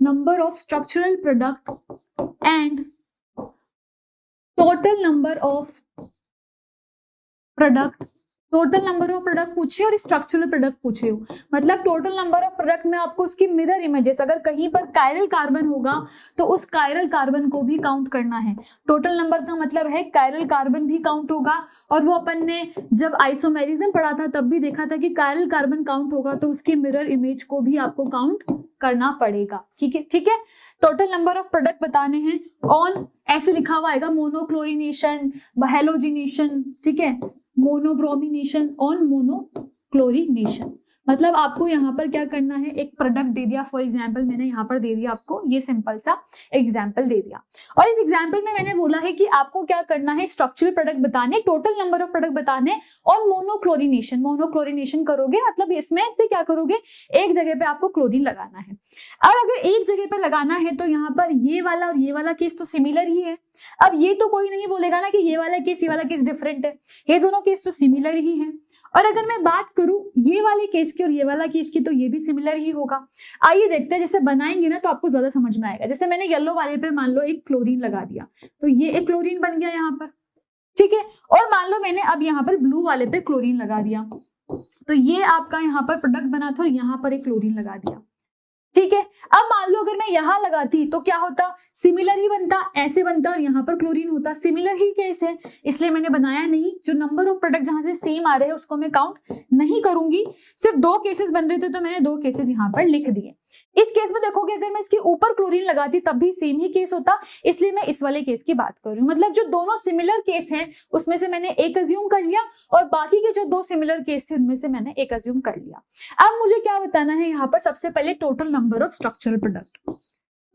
Number of structural product and total number of product. Total number of product पूछिए और स्ट्रक्चरल प्रोडक्ट पूछे हो, मतलब टोटल नंबर ऑफ प्रोडक्ट में आपको उसकी मिरर इमेजेस, अगर कहीं पर कायरल कार्बन होगा तो उस कायरल कार्बन को भी काउंट करना है। टोटल नंबर का मतलब है कायरल कार्बन भी काउंट होगा, और वो अपन ने जब आइसोमेरिज्म पढ़ा था तब भी देखा था कि कायरल कार्बन काउंट होगा तो उसकी मिरर इमेज को भी आपको काउंट करना पड़ेगा। ठीक है, ठीक है। टोटल नंबर ऑफ प्रोडक्ट बताने हैं ऑन, ऐसे लिखा हुआ आएगा, मोनोक्लोरिनेशन, हेलोजिनेशन, ठीक है, मोनोब्रोमिनेशन, ऑन मोनोक्लोरिनेशन। मतलब आपको यहाँ पर क्या करना है, एक प्रोडक्ट दे दिया, फॉर एग्जांपल मैंने यहाँ पर दे दिया आपको ये सिंपल सा एग्जांपल दे दिया, और इस एग्जांपल में मैंने बोला है कि आपको क्या करना है, स्ट्रक्चरल प्रोडक्ट बताने, टोटल नंबर ऑफ प्रोडक्ट बताने और मोनोक्लोरिनेशन। मोनोक्लोरिनेशन करोगे मतलब इसमें से क्या करोगे, एक जगह पे आपको क्लोरीन लगाना है। अब अगर एक जगह पे लगाना है तो यहाँ पर ये वाला और ये वाला केस तो सिमिलर ही है। अब ये तो कोई नहीं बोलेगा ना कि ये वाला केस डिफरेंट है, ये दोनों केस तो सिमिलर ही है। और अगर मैं बात करूं ये वाले केस की और ये वाला केस की, तो ये भी सिमिलर ही होगा। आइए देखते हैं, जैसे बनाएंगे ना तो आपको ज्यादा समझ में आएगा। जैसे मैंने येलो वाले पे मान लो एक क्लोरीन लगा दिया तो ये एक क्लोरीन बन गया यहाँ पर, ठीक है। और मान लो मैंने अब यहाँ पर ब्लू वाले पे क्लोरीन लगा दिया तो ये आपका यहाँ पर प्रोडक्ट बना था और यहाँ पर एक क्लोरीन लगा दिया, ठीक है। अब मान लो अगर मैं यहाँ लगाती तो क्या होता, सिमिलर ही बनता, ऐसे बनता और यहाँ पर क्लोरीन होता। सिमिलर ही केस है इसलिए मैंने बनाया नहीं। जो नंबर ऑफ प्रोडक्ट जहां से सेम आ रहे हैं उसको मैं काउंट नहीं करूंगी। सिर्फ दो केसेस बन रहे थे तो मैंने दो केसेस यहाँ पर लिख दिए। इस केस में देखोगे अगर मैं इसके ऊपर क्लोरीन लगाती तब भी सेम ही केस होता, इसलिए मैं इस वाले केस की बात कर रही हूँ। मतलब जो दोनों सिमिलर केस हैं उसमें से मैंने एक अज्यूम कर लिया और बाकी के जो दो सिमिलर केस थे उनमें से मैंने एक अज्यूम कर लिया। अब मुझे क्या बताना है यहाँ पर, सबसे पहले total number of structural product.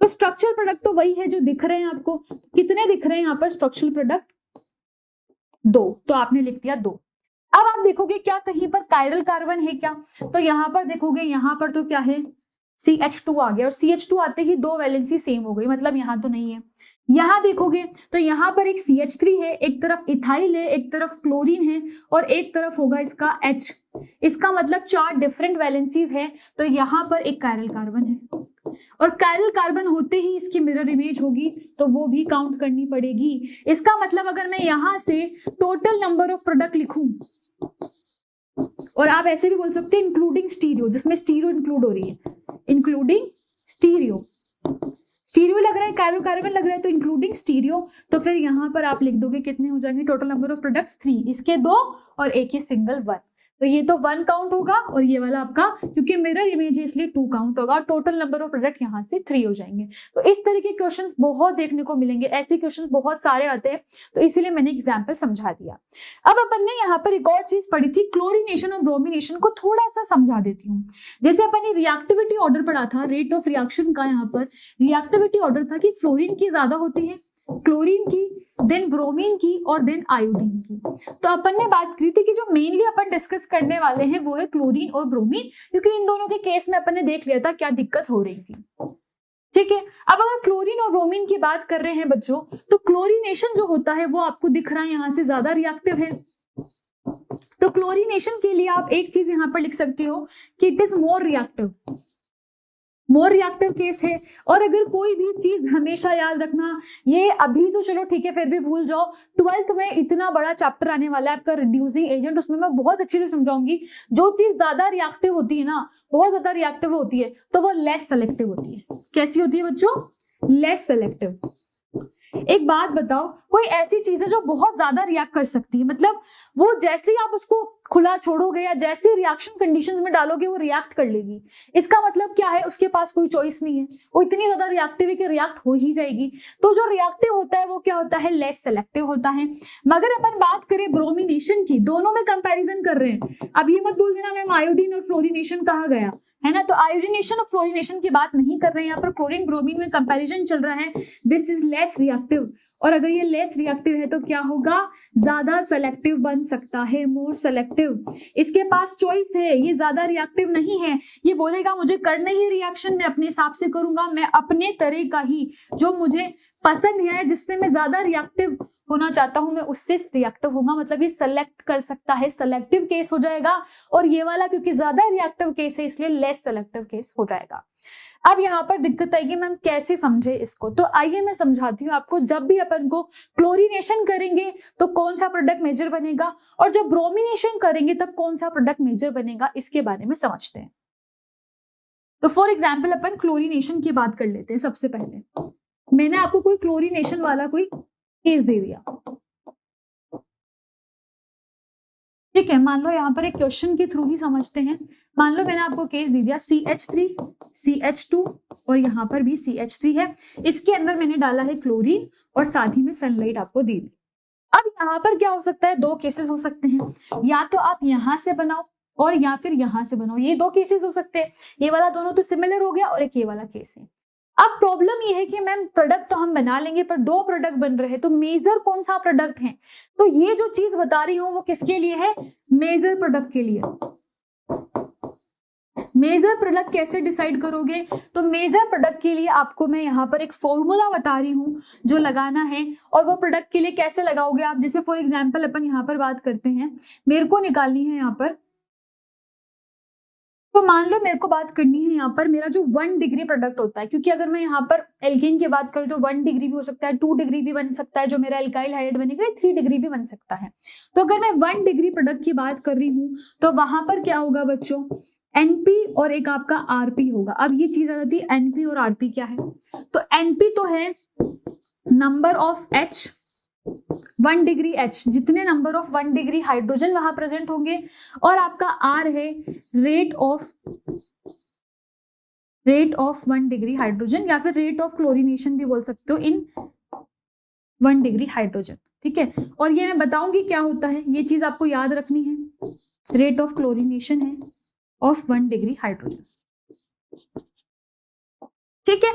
तो स्ट्रक्चरल प्रोडक्ट तो वही है जो दिख रहे हैं आपको। कितने दिख रहे हैं यहाँ पर स्ट्रक्चरल प्रोडक्ट, 2, तो आपने लिख दिया 2। अब आप देखोगे क्या कहीं पर कायरल कार्बन है क्या, तो यहाँ पर देखोगे यहाँ पर तो क्या है, CH2 आ गया और CH2 आते ही दो वैलेंसी सेम हो गई, मतलब यहाँ तो नहीं है। यहाँ देखोगे तो यहाँ पर एक CH3 है, एक तरफ इथाइल है, एक तरफ क्लोरीन है और एक तरफ होगा इसका H। इसका मतलब 4 डिफरेंट वैलेंसीज है, तो यहाँ पर एक कायरल कार्बन है और कायरल कार्बन होते ही इसकी मिरर इमेज होगी तो वो भी काउंट करनी पड़ेगी। इसका मतलब अगर मैं यहाँ से टोटल नंबर ऑफ प्रोडक्ट लिखूं और आप ऐसे भी बोल सकते हैं इंक्लूडिंग स्टीरियो, जिसमें स्टीरियो इंक्लूड हो रही है, इंक्लूडिंग स्टीरियो। स्टीरियो लग रहा है, कार्बन कार्बन लग रहा है, तो इंक्लूडिंग स्टीरियो। तो फिर यहाँ पर आप लिख दोगे कितने हो जाएंगे टोटल नंबर ऑफ प्रोडक्ट्स 3, इसके 2 और एक ही सिंगल 1। तो ये तो 1 काउंट होगा और ये वाला आपका क्योंकि मिरर इमेज है इसलिए 2 काउंट होगा और टोटल नंबर ऑफ प्रोडक्ट यहाँ से 3 हो जाएंगे। तो इस तरह के क्वेश्चंस बहुत देखने को मिलेंगे, ऐसे क्वेश्चंस बहुत सारे आते हैं, तो इसीलिए मैंने एग्जांपल समझा दिया। अब अपन ने यहाँ पर एक और चीज पढ़ी थी, क्लोरीनेशन और ब्रोमिनेशन को थोड़ा सा समझा देती हूँ। जैसे अपन ने रिएक्टिविटी ऑर्डर पढ़ा था, रेट ऑफ रिएक्शन का यहाँ पर रिएक्टिविटी ऑर्डर था कि फ्लोरीन की ज्यादा होती है, क्लोरीन की, देन ब्रोमीन की और देन आयोडीन की। तो अपन ने बात की थी कि जो मेनली अपन डिस्कस करने वाले हैं वो है क्लोरीन और ब्रोमीन, क्योंकि इन दोनों के केस में अपन ने देख लिया था क्या दिक्कत हो रही थी। ठीक है, अब अगर क्लोरीन और ब्रोमीन की बात कर रहे हैं बच्चों, तो क्लोरीनेशन जो होता है वो आपको दिख रहा है यहाँ से ज्यादा रिएक्टिव है। तो क्लोरीनेशन के लिए आप एक चीज यहाँ पर लिख सकते हो कि it is more reactive, more reactive case है। और अगर कोई भी चीज हमेशा याद रखना, ये अभी तो चलो ठीक है फिर भी भूल जाओ, 12th में इतना बड़ा चैप्टर आने वाला है आपका रिड्यूसिंग एजेंट, उसमें मैं बहुत अच्छे से समझाऊंगी। जो चीज ज्यादा रिएक्टिव होती है ना, बहुत ज्यादा रिएक्टिव होती है, तो वो लेस सेलेक्टिव होती है। कैसी होती है बच्चों? Less selective. एक बात बताओ, कोई ऐसी चीज है जो बहुत ज्यादा रिएक्ट कर सकती है, मतलब वो जैसे ही आप उसको खुला छोड़ोगे या जैसे रिएक्शन कंडीशंस में डालोगे वो रिएक्ट कर लेगी। इसका मतलब क्या है? उसके पास कोई चॉइस नहीं है, वो इतनी ज्यादा रिएक्टिव है कि रिएक्ट हो ही जाएगी। तो जो रिएक्टिव होता है वो क्या होता है? लेस सेलेक्टिव होता है। मगर अपन बात करें ब्रोमिनेशन की, दोनों में कंपैरिजन कर रहे हैं। अब ये मत बोल देना मैम आयोडीन और फ्लोरिनेशन कहाँ गया, है ना? तो आयोडीनेशन और फ्लोरिनेशन की बात नहीं कर रहे हैं यहाँ पर, क्लोरीन ब्रोमीन में कंपैरिजन चल रहा है। दिस इज लेस रिएक्टिव, और अगर ये लेस रिएक्टिव है तो क्या होगा? ज्यादा सेलेक्टिव बन सकता है, मोर सेलेक्टिव। इसके पास चॉइस है, ये ज्यादा रिएक्टिव नहीं है। ये बोलेगा मुझे करना ही रिएक्शन मैं अपने हिसाब से करूंगा, मैं अपने तरह का ही जो मुझे पसंद है, जिससे मैं ज्यादा रिएक्टिव होना चाहता हूं, मैं उससे रिएक्टिव होगा। मतलब ये सेलेक्ट कर सकता है, सेलेक्टिव केस हो जाएगा। और ये वाला क्योंकि ज्यादा रिएक्टिव केस है इसलिए लेस सेलेक्टिव केस हो जाएगा। अब यहाँ पर दिक्कत आएगी मैम कैसे समझे इसको, तो आइए मैं समझाती हूँ आपको। जब भी अपन को क्लोरीनेशन करेंगे तो कौन सा प्रोडक्ट मेजर बनेगा, और जब ब्रोमिनेशन करेंगे तब कौन सा प्रोडक्ट मेजर बनेगा, इसके बारे में समझते हैं। तो फॉर एग्जाम्पल अपन क्लोरीनेशन की बात कर लेते हैं। सबसे पहले मैंने आपको कोई क्लोरीनेशन वाला कोई केस दे दिया, ठीक है। मान लो यहाँ पर एक क्वेश्चन के थ्रू ही समझते हैं। मान लो मैंने आपको केस दे दिया CH3, CH2 और यहाँ पर भी CH3 है। इसके अंदर मैंने डाला है क्लोरीन और साथ ही में सनलाइट आपको दी। अब यहाँ पर क्या हो सकता है? 2 केसेस हो सकते हैं, या तो आप यहाँ से बनाओ और या फिर यहाँ से बनाओ। ये 2 केसेस हो सकते हैं। ये वाला दोनों तो सिमिलर हो गया और एक ये वाला केस है। अब प्रॉब्लम ये है कि मैम प्रोडक्ट तो हम बना लेंगे पर 2 प्रोडक्ट बन रहे हैं, तो मेजर कौन सा प्रोडक्ट है? तो ये जो चीज बता रही हूं वो किसके लिए है? मेजर प्रोडक्ट के लिए। मेजर प्रोडक्ट कैसे डिसाइड करोगे? तो मेजर प्रोडक्ट के लिए आपको मैं यहाँ पर एक फॉर्मूला बता रही हूँ जो लगाना है। और वो प्रोडक्ट के लिए कैसे लगाओगे आप? जैसे फॉर एग्जाम्पल अपन यहाँ पर बात करते हैं, मेरे को निकालनी है यहाँ पर, तो मान लो मेरे को बात करनी है यहाँ पर मेरा जो 1 डिग्री प्रोडक्ट होता है, क्योंकि अगर मैं यहाँ पर एल्केन की बात करूँ तो 1 डिग्री भी हो सकता है, 2 डिग्री भी बन सकता है, जो मेरा एल्काइल हाइड्राइड बनेगा 3 डिग्री भी बन सकता है। तो अगर मैं 1 डिग्री प्रोडक्ट की बात कर रही हूँ तो वहां पर क्या होगा बच्चों? NP और एक आपका RP होगा। अब ये चीज आ जाती है NP और RP क्या है? तो NP तो है number of H, 1 degree H, जितने नंबर ऑफ 1 डिग्री हाइड्रोजन वहां प्रेजेंट होंगे, और आपका R है रेट ऑफ 1 डिग्री हाइड्रोजन, या फिर रेट ऑफ क्लोरीनेशन भी बोल सकते हो इन 1 डिग्री हाइड्रोजन, ठीक है। और ये मैं बताऊंगी क्या होता है, ये चीज आपको याद रखनी है। रेट ऑफ क्लोरीनेशन है ऑफ 1 डिग्री हाइड्रोजन, ठीक है।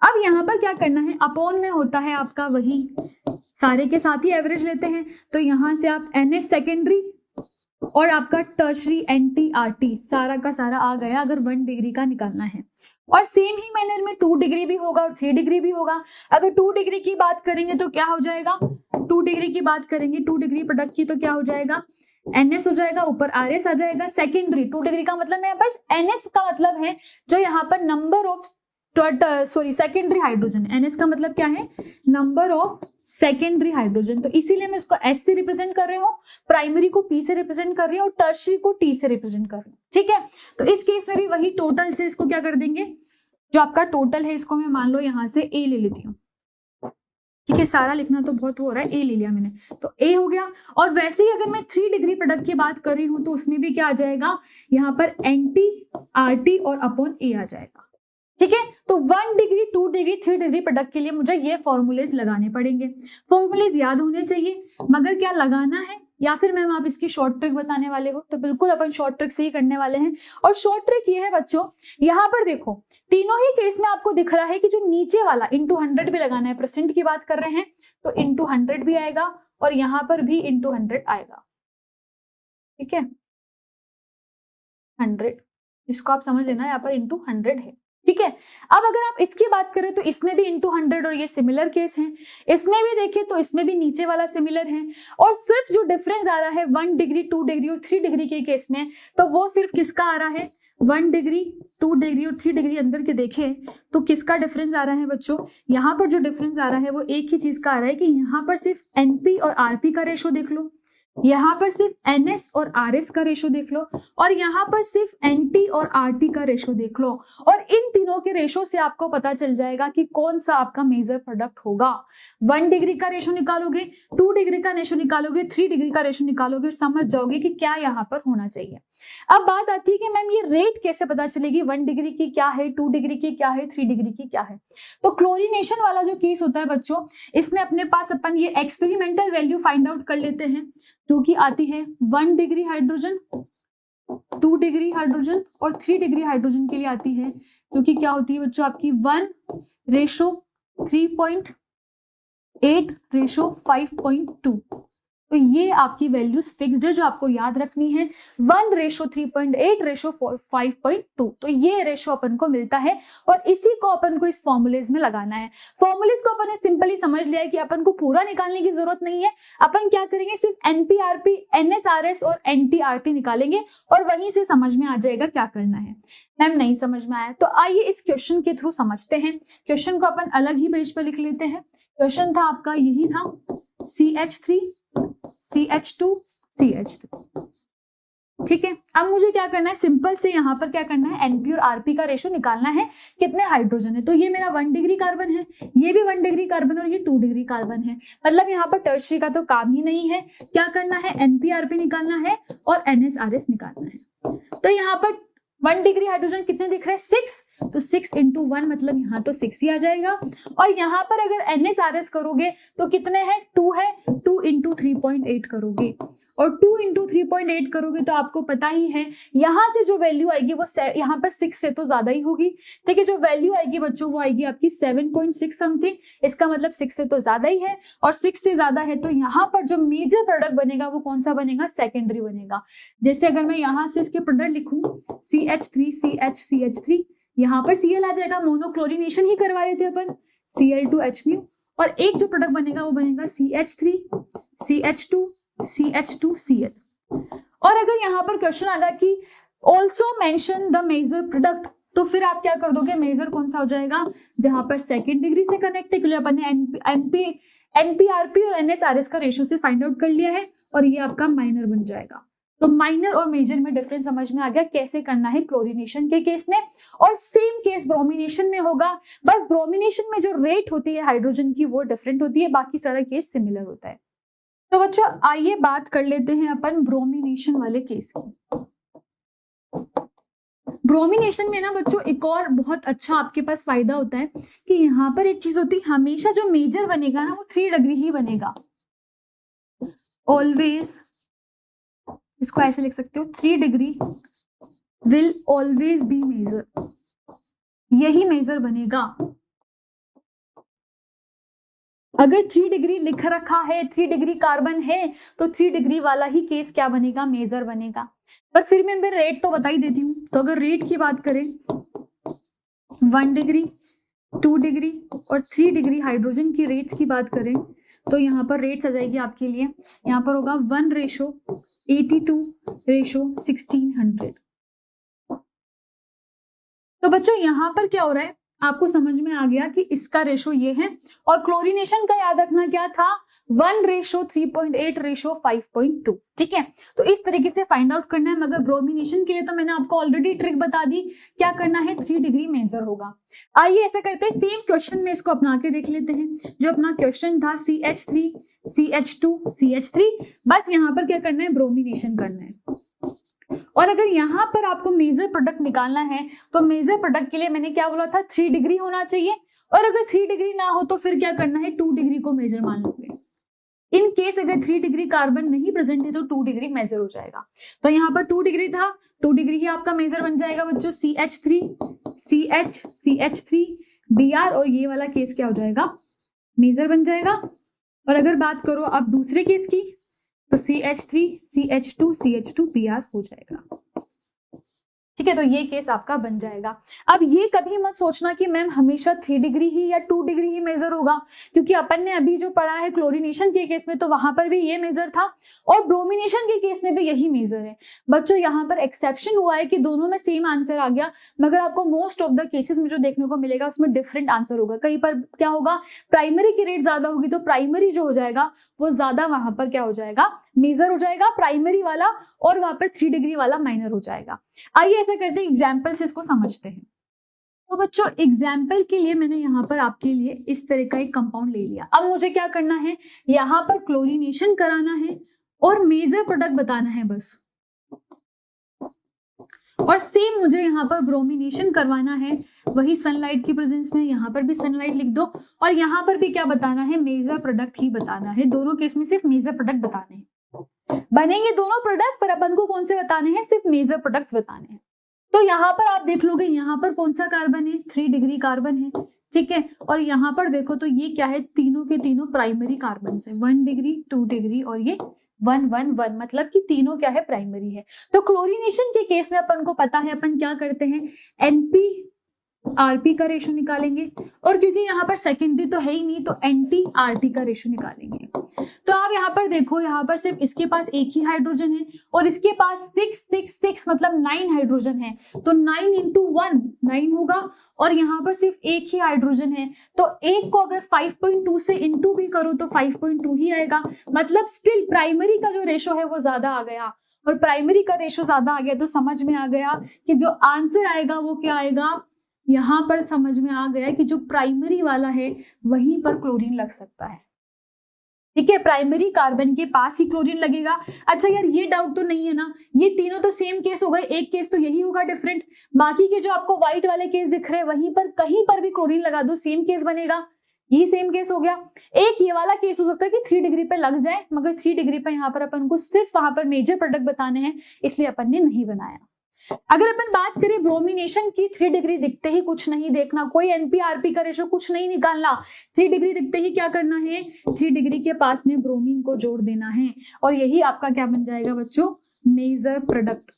अब यहाँ पर क्या करना है? अपॉन में होता है आपका वही, सारे के साथ ही एवरेज लेते हैं। तो यहां से आप NH सेकेंडरी और आपका टर्शरी NTRT सारा का सारा आ गया अगर 1 डिग्री का निकालना है। और सेम ही मैनर में 2 डिग्री भी होगा और 3 डिग्री भी होगा। अगर 2 डिग्री की बात करेंगे तो क्या हो जाएगा? 2 डिग्री की बात करेंगे 2 डिग्री प्रोडक्ट की तो क्या हो जाएगा? NS हो जाएगा, ऊपर RS आ जाएगा। सेकेंडरी 2 डिग्री का मतलब है बस NS का मतलब है जो यहाँ पर number of secondary hydrogen. NS का मतलब क्या है, नंबर ऑफ सेकेंडरी हाइड्रोजन, तो इसीलिए मैं इसको S से रिप्रेजेंट कर रही हूँ, प्राइमरी को P से रिप्रेजेंट कर रही हूँ और टर्शियरी को T से रिप्रेजेंट कर रही हूँ। ठीक है, तो इस केस में भी वही टोटल से इसको क्या कर देंगे, जो आपका टोटल है इसको मैं मान लो यहाँ से A ले लेती हूँ। ठीक है, सारा लिखना तो बहुत हो रहा है, A ले लिया मैंने, तो A हो गया। और वैसे ही अगर मैं 3 डिग्री प्रोडक्ट की बात कर रही हूँ तो उसमें भी क्या आ जाएगा, यहाँ पर NT RT और अपॉन A आ जाएगा। ठीक है, तो 1 डिग्री 2 डिग्री 3 डिग्री प्रोडक्ट के लिए मुझे ये फॉर्मूलेज लगाने पड़ेंगे। फॉर्मूलेज याद होने चाहिए, मगर क्या लगाना है या फिर मैम आप इसकी शॉर्ट ट्रिक बताने वाले हो, तो बिल्कुल अपन शॉर्ट ट्रिक से ही करने वाले हैं। और शॉर्ट ट्रिक ये है बच्चों, यहाँ पर देखो तीनों ही केस में आपको दिख रहा है कि जो नीचे वाला इंटू 100 भी लगाना है, परसेंट की बात कर रहे हैं तो इंटू 100 भी आएगा और यहाँ पर भी इंटू 100 आएगा। ठीक है, 100 इसको आप समझ लेना, यहाँ पर इंटू 100 है। ठीक है, अब अगर आप इसकी बात करें तो इसमें भी इंटू 100 और ये सिमिलर केस है, इसमें भी देखें तो इसमें भी नीचे वाला सिमिलर है, और सिर्फ जो डिफरेंस आ रहा है 1 डिग्री 2 डिग्री और 3 डिग्री के केस में, तो वो सिर्फ किसका आ रहा है, 1 डिग्री 2 डिग्री और 3 डिग्री अंदर के देखें तो किसका डिफरेंस आ रहा है बच्चों, यहाँ पर जो डिफरेंस आ रहा है वो एक ही चीज का आ रहा है कि यहाँ पर सिर्फ NP और RP का रेशो देख लो, यहाँ पर सिर्फ NS और RS का रेशो देख लो, और यहाँ पर सिर्फ NT और RT का रेशो देख लो, और इन तीनों के रेशो से आपको पता चल जाएगा कि कौन सा आपका मेजर प्रोडक्ट होगा। 1 डिग्री का रेशो निकालोगे, 2 डिग्री का रेशो निकालोगे, 3 डिग्री का रेशो निकालोगे, समझ जाओगे कि क्या यहाँ पर होना चाहिए। अब बात आती है कि मैम ये रेट कैसे पता चलेगी, 1 डिग्री की क्या है, 2 डिग्री की क्या है, 3 डिग्री की क्या है। तो क्लोरीनेशन वाला जो केस होता है बच्चों, इसमें अपने पास अपन ये एक्सपेरिमेंटल वैल्यू फाइंड आउट कर लेते हैं, जो कि आती है 1 डिग्री हाइड्रोजन, 2 डिग्री हाइड्रोजन और 3 डिग्री हाइड्रोजन के लिए आती है, जो कि क्या होती है बच्चों आपकी 1:3.8:5.2। तो ये आपकी वैल्यूज फिक्स्ड है जो आपको याद रखनी है, 1:3.8:5.2। तो ये रेशो अपन को मिलता है और इसी को अपन को इस फॉर्मूलेज में लगाना है। फॉर्मूलेज को अपन ने सिंपली समझ लिया है कि अपन को पूरा निकालने की जरूरत नहीं है, अपन क्या करेंगे सिर्फ NP RP NS RS और NT RT निकालेंगे और वहीं से समझ में आ जाएगा क्या करना है। मैम नहीं समझ में आया तो आइए इस क्वेश्चन के थ्रू समझते हैं। क्वेश्चन को अपन अलग ही पेज पर लिख लेते हैं। क्वेश्चन था आपका यही था, CH3 CH2 CH3। ठीक है, अब मुझे क्या करना है, सिंपल से यहाँ पर क्या करना है, NP और RP का रेशो निकालना है, कितने हाइड्रोजन है। तो ये मेरा 1 डिग्री कार्बन है, ये भी 1 डिग्री कार्बन और ये 2 डिग्री कार्बन है, मतलब यहाँ पर टर्शियरी का तो काम ही नहीं है। क्या करना है, NP RP निकालना है और NS RS निकालना है। तो यहाँ पर 1 डिग्री हाइड्रोजन कितने दिख रहे हैं, 6, तो 6 into 1 मतलब यहाँ तो 6 ही आ जाएगा। और यहाँ पर अगर NS RS करोगे तो कितने हैं, 2 है, 2 into 3.8 करोगे और 2 into 3.8 करोगे तो आपको पता ही है यहाँ से जो वैल्यू आएगी वो यहाँ पर 6 से तो ज्यादा ही होगी। ठीक है, जो वैल्यू आएगी बच्चों वो आएगी आपकी 7.6 समथिंग, इसका मतलब 6 से तो ज्यादा ही है और 6 से ज्यादा है तो यहाँ पर जो मेजर प्रोडक्ट बनेगा वो कौन सा बनेगा, सेकेंडरी बनेगा। जैसे अगर मैं यहाँ से इसके प्रोडक्ट लिखूं CH3 CH यहाँ पर Cl आ जाएगा, मोनोक्लोरिनेशन ही करवा रहे थे अपन, Cl2H और एक जो प्रोडक्ट बनेगा वो बनेगा CH3 CH2 CH2 Cl। और अगर यहाँ पर क्वेश्चन आएगा कि also mention the major product, तो फिर आप क्या कर दोगे, मेजर कौन सा हो जाएगा, जहां पर सेकेंड डिग्री से कनेक्ट है, अपन ने NP RP और NS RS का रेशो से फाइंड आउट कर लिया है और ये आपका माइनर बन जाएगा। तो माइनर और मेजर में डिफरेंस समझ में आ गया कैसे करना है क्लोरीनेशन के केस में। और सेम केस ब्रोमिनेशन में होगा, बस ब्रोमिनेशन में जो रेट होती है हाइड्रोजन की वो डिफरेंट होती है, बाकी सारा केस सिमिलर होता है। तो बच्चों आइए बात कर लेते हैं अपन ब्रोमिनेशन वाले केस की। ब्रोमिनेशन में ना बच्चों एक और बहुत अच्छा आपके पास फायदा होता है कि यहाँ पर एक चीज होती है, हमेशा जो मेजर बनेगा ना वो 3 डिग्री ही बनेगा, ऑलवेज। इसको ऐसे लिख सकते हो, 3 degree will always be major, यही मेजर बनेगा। अगर 3 डिग्री लिख रखा है, 3 डिग्री कार्बन है तो 3 डिग्री वाला ही केस क्या बनेगा, मेजर बनेगा। पर फिर मैं रेट तो बता ही देती हूँ। तो अगर रेट की बात करें 1 डिग्री 2 डिग्री और 3 डिग्री हाइड्रोजन की रेट्स की बात करें तो यहाँ पर रेट्स आ जाएगी आपके लिए, यहाँ पर होगा 1:82:1600। तो बच्चों यहाँ पर क्या हो रहा है, आपको समझ में आ गया कि इसका रेशो ये है। और क्लोरीनेशन का याद रखना क्या था, 1:3.8:5.2। ठीक है, तो इस तरीके से फाइंड आउट करना है। मगर ब्रोमिनेशन के लिए तो मैंने आपको ऑलरेडी ट्रिक बता दी, क्या करना है, 3 डिग्री मेजर होगा। आइए ऐसा करते हैं, सेम क्वेश्चन में इसको अपना के देख लेते हैं। जो अपना क्वेश्चन था CH3 CH2 CH3, बस यहाँ पर क्या करना है, ब्रोमिनेशन करना है। और अगर यहाँ पर आपको मेजर प्रोडक्ट निकालना है तो मेजर प्रोडक्ट के लिए मैंने क्या बोला था, 3 डिग्री होना चाहिए। और अगर 3 डिग्री ना हो तो फिर क्या करना है, 2 डिग्री को मेजर मान लोगे। इन केस अगर 3 डिग्री कार्बन नहीं प्रेजेंट है तो 2 डिग्री मेजर हो जाएगा। तो यहाँ पर 2 डिग्री था, 2 डिग्री ही आपका मेजर बन जाएगा बच्चों। CH3 CH CH3 Br, और ये वाला केस क्या हो जाएगा, मेजर बन जाएगा। और अगर बात करो अब दूसरे केस की, तो CH3 CH2 CH2 Br हो जाएगा। ठीक है, तो ये केस आपका बन जाएगा। अब ये कभी मत सोचना कि मैम हमेशा 3 डिग्री ही या 2 डिग्री ही मेजर होगा, क्योंकि अपन ने अभी जो पढ़ा है क्लोरीनेशन के केस में तो वहां पर भी ये मेजर था और ब्रोमिनेशन के केस में भी यही मेजर है। बच्चों यहाँ पर एक्सेप्शन हुआ है कि दोनों में सेम आंसर आ गया, मगर आपको मोस्ट ऑफ द केसेस में जो देखने को मिलेगा उसमें डिफरेंट आंसर होगा। कहीं पर क्या होगा, प्राइमरी की रेट ज्यादा होगी तो प्राइमरी जो हो जाएगा वो ज्यादा वहां पर क्या हो जाएगा, मेजर हो जाएगा प्राइमरी वाला, और वहां पर 3 डिग्री वाला माइनर हो जाएगा। आइए ऐसा करते हैं, एग्जाम्पल से इसको समझते हैं। तो बच्चों एग्जाम्पल के लिए मैंने यहाँ पर आपके लिए इस तरह का एक कंपाउंड ले लिया। अब मुझे क्या करना है, यहाँ पर क्लोरीनेशन कराना है और मेजर प्रोडक्ट बताना है बस। और सेम मुझे यहाँ पर ब्रोमिनेशन करवाना है, वही सनलाइट की प्रेजेंस में, यहाँ पर भी सनलाइट लिख दो। और यहाँ पर भी क्या बताना है, मेजर प्रोडक्ट ही बताना है। दोनों केस में सिर्फ मेजर प्रोडक्ट बताने हैं। बनेंगे दोनों प्रोडक्ट, पर अपन को कौन से बताने हैं, सिर्फ मेजर प्रोडक्ट्स बताने हैं। तो यहाँ पर आप देख लोगे, यहाँ पर कौन सा कार्बन है, 3 डिग्री कार्बन है। ठीक है, और यहाँ पर देखो तो ये क्या है, तीनों के तीनों प्राइमरी कार्बन है, 1 डिग्री 2 डिग्री और ये 111, मतलब कि तीनों क्या है, प्राइमरी है। तो क्लोरीनेशन के केस में अपन को पता है, अपन क्या करते हैं, NP-RP का रेशो निकालेंगे, और क्योंकि यहाँ पर सेकेंडरी तो है ही नहीं तो NT-RT का रेशो निकालेंगे। तो आप यहाँ पर देखो, यहाँ पर सिर्फ इसके पास एक ही हाइड्रोजन है और इसके पास 6 6 6 मतलब 9 हाइड्रोजन है, तो 9 into 1 9 होगा। और यहाँ पर सिर्फ एक ही हाइड्रोजन है, तो एक को अगर 5.2 से इंटू भी करो तो 5.2 ही आएगा। मतलब स्टिल प्राइमरी का जो रेशो है वो ज्यादा आ गया, और प्राइमरी का रेशो ज्यादा आ गया तो समझ में आ गया कि जो आंसर आएगा वो क्या आएगा, यहाँ पर समझ में आ गया कि जो प्राइमरी वाला है वहीं पर क्लोरीन लग सकता है। ठीक है, प्राइमरी कार्बन के पास ही क्लोरीन लगेगा। अच्छा यार, ये डाउट तो नहीं है ना, ये तीनों तो सेम केस हो गए, एक केस तो यही होगा डिफरेंट, बाकी के जो आपको व्हाइट वाले केस दिख रहे हैं वहीं पर कहीं पर भी क्लोरीन लगा दो सेम केस बनेगा। ये सेम केस हो गया। एक ये वाला केस हो सकता है कि 3 डिग्री पे लग जाए, मगर 3 डिग्री पे यहाँ पर अपन को सिर्फ वहां पर मेजर प्रोडक्ट बताने हैं, इसलिए अपन ने नहीं बनाया। अगर अपन बात करें ब्रोमिनेशन की, 3 डिग्री दिखते ही कुछ नहीं देखना, कोई NP-RP का रेशो कुछ नहीं निकालना। 3 डिग्री दिखते ही क्या करना है, 3 डिग्री के पास में ब्रोमीन को जोड़ देना है, और यही आपका क्या बन जाएगा बच्चों, मेजर प्रोडक्ट।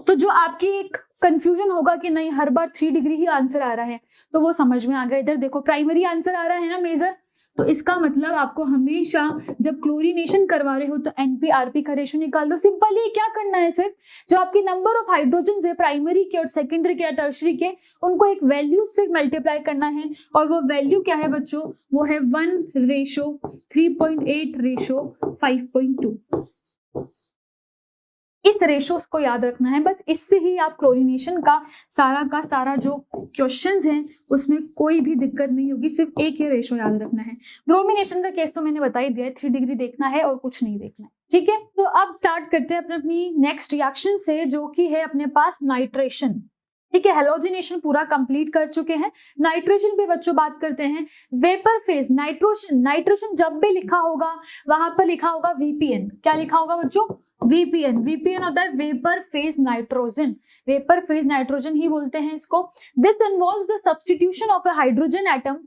तो जो आपकी एक कंफ्यूजन होगा कि नहीं हर बार 3 डिग्री ही आंसर आ रहा है, तो वो समझ में आ गया। इधर देखो प्राइमरी आंसर आ रहा है ना मेजर, तो इसका मतलब आपको हमेशा जब क्लोरीनेशन करवा रहे हो तो NP-RP का रेशो निकाल दो। सिंपल ये क्या करना है, सिर्फ जो आपकी नंबर ऑफ हाइड्रोजन है प्राइमरी के और सेकेंडरी के या टर्शरी के, उनको एक वैल्यू से मल्टीप्लाई करना है, और वो वैल्यू क्या है बच्चों, वो है 1:3.8:5.2। इस रेशोस को याद रखना है, बस इससे ही आप क्लोरीनेशन का सारा जो क्वेश्चंस हैं उसमें कोई भी दिक्कत नहीं होगी, सिर्फ एक ही रेशो याद रखना है। ब्रोमिनेशन का केस तो मैंने बता ही दिया है, 3 डिग्री देखना है और कुछ नहीं देखना है। ठीक है, तो अब स्टार्ट करते हैं अपनी नेक्स्ट रिएक्शन से, जो कि है अपने पास नाइट्रेशन। ठीक है, हेलोजिनेशन पूरा कंप्लीट कर चुके हैं। नाइट्रेशन पे बच्चों बात करते हैं। वेपर फेज नाइट्रेशन जब भी लिखा होगा वहां पर लिखा होगा VPN। क्या लिखा होगा बच्चों, VPN होता है vapour phase nitrogen. Vapour phase nitrogen ही बोलते हैं इसको। This involves the substitution of a hydrogen atom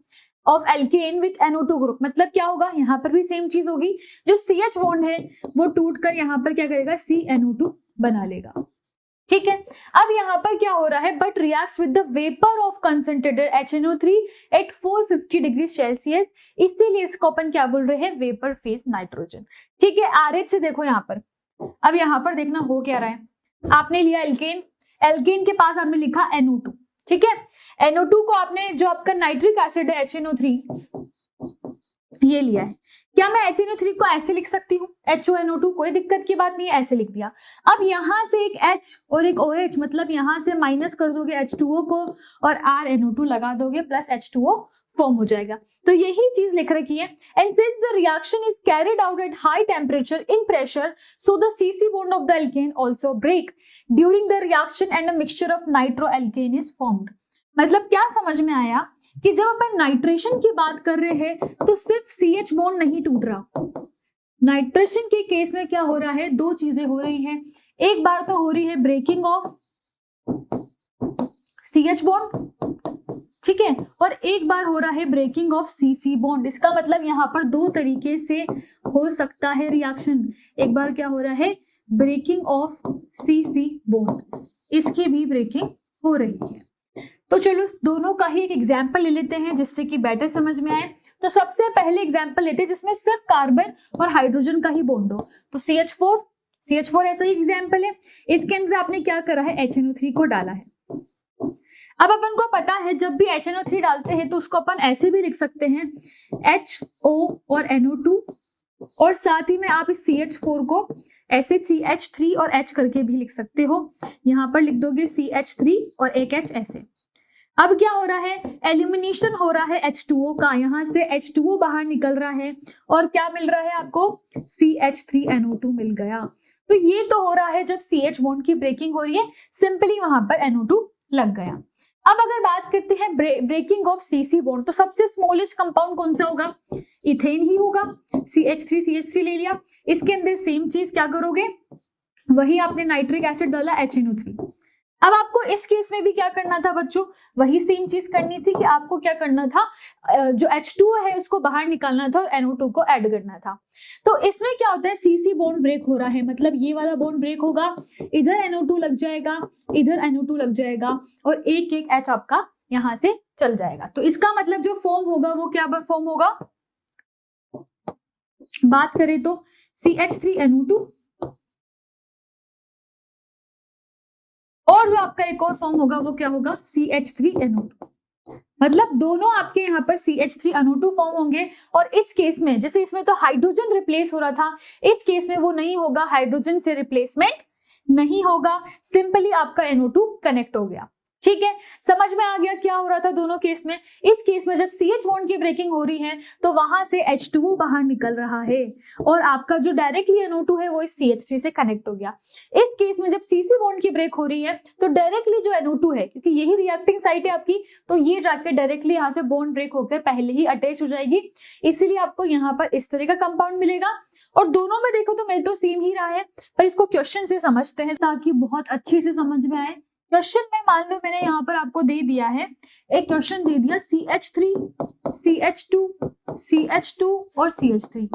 of alkane with NO2 group. मतलब क्या होगा, यहाँ पर भी सेम चीज होगी, जो CH बॉन्ड है वो टूट कर यहाँ पर क्या करेगा, CNO2 बना लेगा। ठीक है, अब यहाँ पर क्या हो रहा है, but reacts with the vapour of concentrated HNO3 at 450 degree Celsius, इसीलिए इसको अपन क्या बोल रहे हैं, वेपर फेज नाइट्रोजन। ठीक है, RH से देखो यहाँ पर, अब यहाँ पर देखना हो क्या रहा है, आपने लिया एल्केन, एल्केन के पास आपने लिखा NO2, ठीक है। NO2 को आपने जो आपका नाइट्रिक एसिड है HNO3 ये लिया है, क्या मैं HNO3 को ऐसे लिख सकती हूँ HONO2, कोई दिक्कत की बात नहीं है, ऐसे लिख दिया। अब यहाँ से एक H और एक OH, मतलब यहाँ से माइनस कर दोगे H2O को और RNO2 लगा दोगे प्लस H2O फॉर्म हो जाएगा। तो यही चीज लिख रखी है। And since the reaction is carried out at high temperature in pressure, so the CC bond of the alkane also break during the reaction and a mixture of nitro alkane is formed. मतलब क्या समझ में आया कि जब अपन nitration की बात कर रहे हैं तो सिर्फ CH बॉन्ड नहीं टूट रहा। नाइट्रेशन के केस में क्या हो रहा है, दो चीजें हो रही हैं। एक बार तो हो रही है ब्रेकिंग ऑफ CH बॉन्ड, ठीक है, और एक बार हो रहा है ब्रेकिंग ऑफ CC बॉन्ड। इसका मतलब यहाँ पर दो तरीके से हो सकता है रिएक्शन। एक बार क्या हो रहा है, ब्रेकिंग ऑफ CC बॉन्ड, इसकी भी ब्रेकिंग हो रही है। तो चलो दोनों का ही एक एग्जाम्पल ले लेते हैं जिससे कि बेटर समझ में आए। तो सबसे पहले एग्जाम्पल लेते हैं जिसमें सिर्फ कार्बन और हाइड्रोजन का ही बॉन्ड हो, तो CH4 ऐसा ही एग्जाम्पल है। इसके अंदर आपने क्या करा है, HNO3 को डाला है। अब अपन को पता है जब भी HNO3 डालते हैं तो उसको अपन ऐसे भी लिख सकते हैं HO और NO2, और साथ ही में आप इस CH4 को ऐसे CH3 और H करके भी लिख सकते हो। यहाँ पर लिख दोगे CH3 और एक H ऐसे। अब क्या हो रहा है, एलिमिनेशन हो रहा है H2O का, यहाँ से H2O बाहर निकल रहा है और क्या मिल रहा है आपको, CH3NO2 मिल गया। तो ये तो हो रहा है जब CH बॉन्ड की ब्रेकिंग हो रही है, सिंपली वहां पर NO2 लग गया। अब अगर बात करते हैं ब्रेकिंग ऑफ CC बॉन्ड, तो सबसे स्मॉलेस्ट कंपाउंड कौन सा होगा, इथेन ही होगा। CH3 ले लिया, इसके अंदर सेम चीज क्या करोगे, वही आपने नाइट्रिक एसिड डाला HNO3। अब आपको इस केस में भी क्या करना था बच्चों, वही सेम चीज करनी थी कि आपको क्या करना था, जो H2O है उसको बाहर निकालना था और NO2 को ऐड करना था। तो इसमें क्या होता है, CC बॉन्ड ब्रेक हो रहा है, मतलब ये वाला बॉन्ड ब्रेक होगा, इधर NO2 लग जाएगा, इधर NO2 लग जाएगा और एक एक H आपका यहां से चल जाएगा। तो इसका मतलब जो फॉर्म होगा वो क्या फॉर्म होगा, बात करें तो CH3NO2 और जो आपका एक और फॉर्म होगा वो क्या होगा, CH3NO2। मतलब दोनों आपके यहाँ पर CH3NO2 फॉर्म होंगे। और इस केस में जैसे इसमें तो हाइड्रोजन रिप्लेस हो रहा था, इस केस में वो नहीं होगा, हाइड्रोजन से रिप्लेसमेंट नहीं होगा, सिंपली आपका NO2 कनेक्ट हो गया। ठीक है, समझ में आ गया क्या हो रहा था दोनों केस में। इस केस में जब CH बॉन्ड की ब्रेकिंग हो रही है तो वहां से H2O बाहर निकल रहा है और आपका जो डायरेक्टली NO2 है वो इस CH3 से कनेक्ट हो गया। इस केस में जब CC बॉन्ड की ब्रेक हो रही है तो डायरेक्टली जो NO2 है, क्योंकि यही रिएक्टिंग साइट है आपकी, तो ये जाके डायरेक्टली यहाँ से बॉन्ड ब्रेक होकर पहले ही अटैच हो जाएगी, इसीलिए आपको यहाँ पर इस तरह का कंपाउंड मिलेगा। और दोनों में देखो तो मिल तो सेम ही रहा है, पर इसको क्वेश्चन से समझते हैं ताकि बहुत अच्छे से समझ में आए। क्वेश्चन में मान लो मैंने यहाँ पर आपको दे दिया है, एक क्वेश्चन दे दिया CH3, CH2, CH2 और CH3,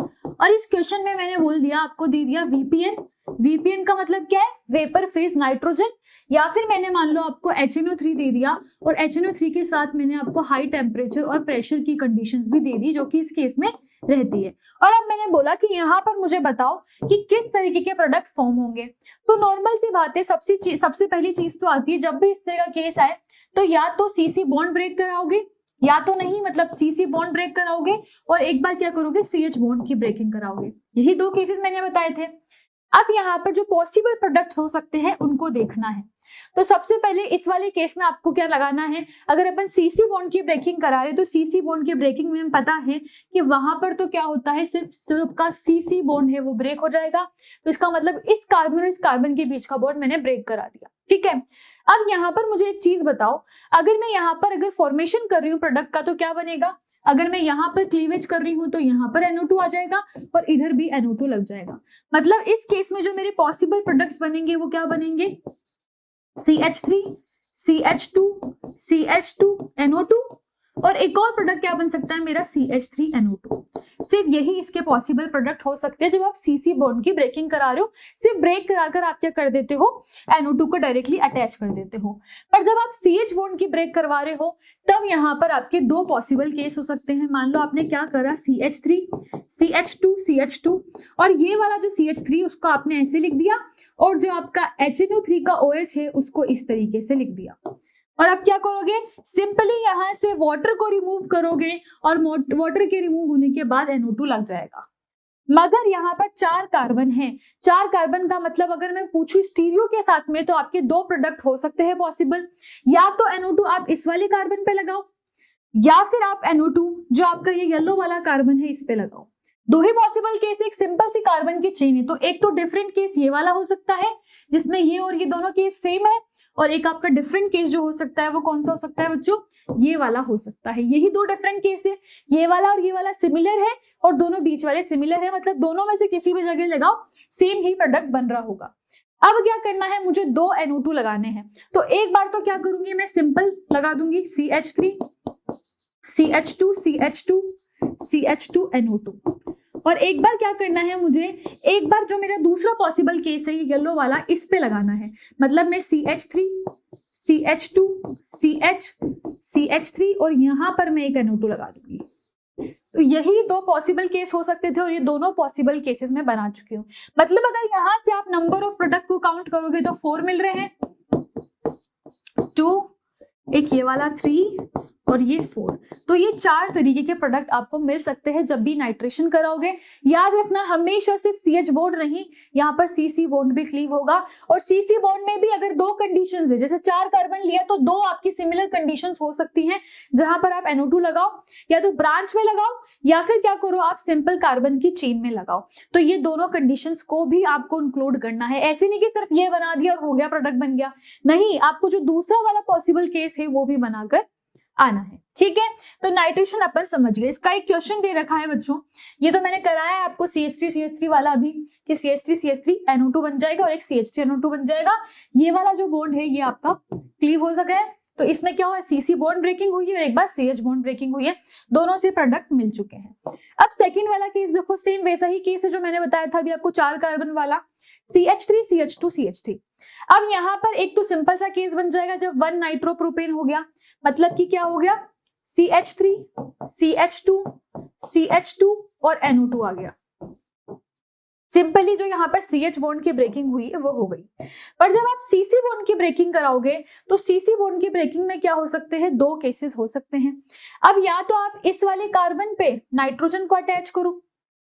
और इस क्वेश्चन में मैंने बोल दिया, आपको दे दिया VPN का मतलब क्या है, वेपर फेज नाइट्रोजन, या फिर मैंने मान लो आपको HNO3 दे दिया और HNO3 के साथ मैंने आपको हाई टेम्परेचर और प्रेशर की कंडीशंस भी दे दी जो कि इस केस में रहती है। और अब मैंने बोला कि यहाँ पर मुझे बताओ कि किस तरीके के प्रोडक्ट फॉर्म होंगे। तो नॉर्मल सी बात है, सबसे पहली चीज तो आती है, जब भी इस तरह का केस आए तो या तो CC बॉन्ड ब्रेक कराओगे या तो नहीं, मतलब CC बॉन्ड ब्रेक कराओगे और एक बार क्या करोगे, CH बॉन्ड की ब्रेकिंग कराओगे। यही दो केसेस मैंने बताए थे। अब यहाँ पर जो पॉसिबल प्रोडक्ट्स हो सकते हैं उनको देखना है। तो सबसे पहले इस वाले केस में आपको क्या लगाना है, अगर अपन CC बॉन्ड की ब्रेकिंग करा रहे तो CC बॉन्ड की ब्रेकिंग में हमें पता है कि वहां पर तो क्या होता है, सिर्फ का CC बॉन्ड है वो ब्रेक हो जाएगा। तो इसका मतलब इस कार्बन और इस कार्बन के बीच का बॉन्ड मैंने ब्रेक करा दिया। ठीक है, अब यहाँ पर मुझे एक चीज बताओ, अगर मैं यहाँ पर अगर फॉर्मेशन कर रही हूँ प्रोडक्ट का तो क्या बनेगा, अगर मैं यहाँ पर क्लीवेज कर रही हूँ तो यहाँ पर NO2 आ जाएगा और इधर भी NO2 लग जाएगा। मतलब इस केस में जो मेरे पॉसिबल प्रोडक्ट्स बनेंगे वो क्या बनेंगे, CH3, CH2, CH2, NO2 और एक और प्रोडक्ट क्या बन सकता है मेरा, CH3NO2। सिर्फ यही इसके पॉसिबल प्रोडक्ट हो सकते हैं जब आप CC बॉन्ड की ब्रेकिंग करा रहे हो। सिर्फ ब्रेक कराकर आप क्या कर देते हो, NO2 को डायरेक्टली अटैच कर देते हो। पर जब आप CH बॉन्ड की ब्रेक करवा रहे हो तब यहाँ पर आपके दो पॉसिबल केस हो सकते हैं। मान लो आपने क्या करा, CH3, CH2 और ये वाला जो CH3 उसको आपने ऐसे लिख दिया और जो आपका HNO3 का OH है उसको इस तरीके से लिख दिया। और अब क्या करोगे, सिंपली यहां से वाटर को रिमूव करोगे और वाटर के रिमूव होने के बाद NO2 लग जाएगा। मगर यहाँ पर 4 कार्बन है, 4 कार्बन का मतलब अगर मैं पूछूं स्टीरियो के साथ में तो आपके 2 प्रोडक्ट हो सकते हैं पॉसिबल। या तो NO2 आप इस वाले कार्बन पे लगाओ या फिर आप NO2 जो आपका ये येलो वाला कार्बन है इस पे लगाओ। दो ही पॉसिबल केस, एक सिंपल सी कार्बन की चेन है तो एक तो डिफरेंट केस ये वाला हो सकता है जिसमें ये और ये दोनों केस सेम है, और एक आपका डिफरेंट केस जो हो सकता है वो कौन सा हो सकता है बच्चों, ये वाला हो सकता है। यही 2 डिफरेंट केस है, ये वाला और ये वाला सिमिलर है और दोनों बीच वाले सिमिलर है, मतलब दोनों में से किसी भी जगह लगाओ सेम ही प्रोडक्ट बन रहा होगा। अब क्या करना है, मुझे 2 NO2 लगाने हैं। तो एक बार तो क्या करूंगी, मैं सिंपल लगा दूंगी CH3 CH2 CH2 CH2 NO2। और एक बार क्या करना है मुझे, एक बार जो मेरा दूसरा पॉसिबल केस है ये येलो वाला इस पे लगाना है, मतलब मैं CH3 CH2 CH CH3 और यहां पर मैं एक NO2 लगा दूंगी। तो यही 2 पॉसिबल केस हो सकते थे और ये दोनों पॉसिबल केसेस में बना चुकी हूँ। मतलब अगर यहां से आप नंबर ऑफ प्रोडक्ट को काउंट करोगे तो 4 मिल रहे हैं, 2, एक ये वाला 3 और ये 4। तो ये 4 तरीके के प्रोडक्ट आपको मिल सकते हैं जब भी नाइट्रेशन कराओगे। याद रखना हमेशा सिर्फ CH बॉन्ड नहीं, यहाँ पर CC बॉन्ड भी क्लीव होगा, और CC बॉन्ड में भी अगर 2 कंडीशंस है, जैसे 4 कार्बन लिया तो 2 आपकी सिमिलर कंडीशंस हो सकती हैं जहां पर आप NO2 लगाओ, या तो ब्रांच में लगाओ या फिर क्या करो आप सिंपल कार्बन की चेन में लगाओ। तो ये दोनों कंडीशंस को भी आपको इंक्लूड करना है, ऐसे नहीं कि सिर्फ ये बना दिया और हो गया प्रोडक्ट बन गया, नहीं, आपको जो दूसरा वाला पॉसिबल केस है वो भी बनाकर आना है। ठीक है, तो नाइट्रेशन अपन समझ गए। इसका एक क्वेश्चन दे रखा है बच्चों, ये तो मैंने कराया है आपको CH3 वाला अभी कि CH3 NO2 बन जाएगा और एक CH3 NO2 बन जाएगा। ये वाला जो बॉन्ड है ये आपका क्लीव हो सका है, तो इसमें क्या हुआ, CC बॉन्ड ब्रेकिंग हुई है और एक बार CH बॉन्ड ब्रेकिंग हुई है, दोनों से प्रोडक्ट मिल चुके हैं। अब सेकेंड वाला केस देखो, सेम वैसा ही केस है जो मैंने बताया था अभी आपको 4 कार्बन वाला, CH3 CH2 CH3। अब यहाँ पर एक तो सिंपल सा केस बन जाएगा जब 1 नाइट्रोप्रोपेन हो गया, मतलब कि क्या हो गया, CH3 CH2 CH2 और NO2 आ गया। सिंपली जो यहाँ पर CH बॉन्ड की ब्रेकिंग हुई है वो हो गई। पर जब आप CC बॉन्ड की ब्रेकिंग कराओगे तो CC बॉन्ड की ब्रेकिंग में क्या हो सकते हैं, 2 केसेस हो सकते हैं। अब या तो आप इस वाले कार्बन पे नाइट्रोजन को अटैच करो,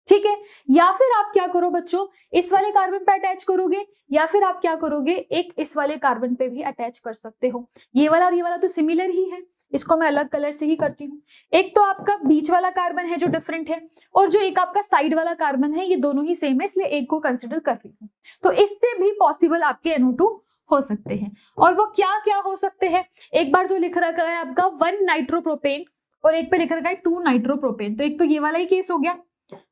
ठीक है, या फिर आप क्या करो बच्चों, इस वाले कार्बन पे अटैच करोगे, या फिर आप क्या करोगे, एक इस वाले कार्बन पे भी अटैच कर सकते हो। ये वाला और ये वाला तो सिमिलर ही है, इसको मैं अलग कलर से ही करती हूँ। एक तो आपका बीच वाला कार्बन है जो डिफरेंट है, और जो एक आपका साइड वाला कार्बन है ये दोनों ही सेम है, इसलिए एक को कंसिडर कर रही हूँ। तो इससे भी पॉसिबल आपके NO2 हो सकते हैं। और वो क्या क्या हो सकते हैं, एक बार तो लिख रखा है आपका 1 नाइट्रोप्रोपेन और एक पे लिख रखा है 2 नाइट्रोप्रोपेन। तो एक तो ये वाला ही केस हो गया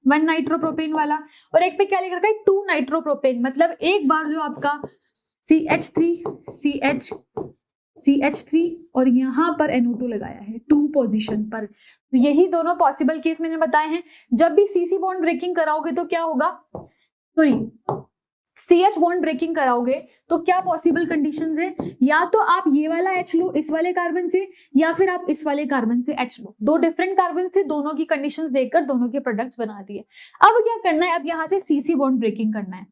1 नाइट्रोप्रोपेन वाला, और एक पे क्या लिख रखा है 2 नाइट्रोप्रोपेन, मतलब एक बार जो आपका CH3 CH3 और यहाँ पर NO2 लगाया है 2 पोजीशन पर। तो यही दोनों पॉसिबल केस मैंने बताए हैं। जब भी CC बॉन्ड ब्रेकिंग कराओगे तो क्या होगा, सॉरी CH बॉन्ड ब्रेकिंग कराओगे तो क्या पॉसिबल कंडीशंस है, या तो आप ये वाला H लो इस वाले कार्बन से, या फिर आप इस वाले कार्बन से H लो। 2 डिफरेंट कार्बन थे, दोनों की कंडीशंस देखकर दोनों के प्रोडक्ट्स बना दिए। अब क्या करना है, अब यहाँ से CC बॉन्ड ब्रेकिंग करना है।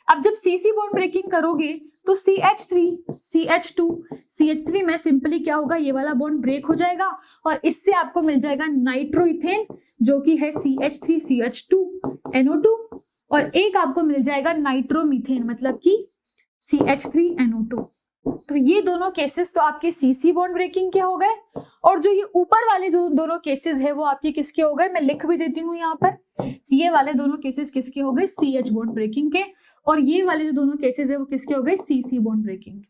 अब जब CC बॉन्ड ब्रेकिंग करोगे तो CH3 CH2 CH3 में सिंपली क्या होगा, ये वाला बॉन्ड ब्रेक हो जाएगा और इससे आपको मिल जाएगा नाइट्रोइथेन जो कि है CH3 CH2 NO2, और एक आपको मिल जाएगा नाइट्रोमीथेन मतलब कि CH3 NO2। तो ये दोनों केसेस तो आपके CC बॉन्ड ब्रेकिंग के हो गए, और जो ये ऊपर वाले जो दोनों केसेस है वो आपके किसके हो गए, मैं लिख भी देती हूँ यहाँ पर, ये वाले दोनों केसेस किसके हो गए, CH बॉन्ड ब्रेकिंग के, और ये वाले जो दोनों केसेस है वो किसके हो गए, CC बॉन्ड ब्रेकिंग।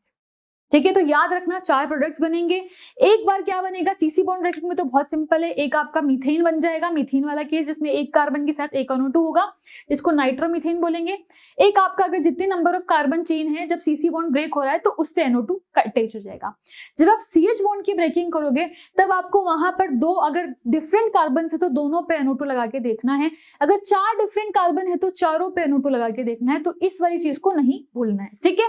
ठीक है, तो याद रखना 4 प्रोडक्ट्स बनेंगे। एक बार क्या बनेगा, CC बॉन्ड ब्रेकिंग में तो बहुत सिंपल है, एक आपका मीथेन बन जाएगा, मीथेन वाला केस जिसमें एक कार्बन के साथ एक NO2 होगा, इसको नाइट्रोमीथेन बोलेंगे। एक आपका अगर जितने नंबर ऑफ कार्बन चेन है जब CC बॉन्ड ब्रेक हो रहा है तो उससे NO2 अटैच हो जाएगा। जब आप CH बॉन्ड की ब्रेकिंग करोगे तब आपको वहां पर 2 अगर डिफरेंट कार्बन है तो दोनों पे NO2 लगा के देखना है, अगर 4 डिफरेंट कार्बन है तो चारों पे NO2 लगा के देखना है, तो इस वाली चीज को नहीं भूलना है। ठीक है,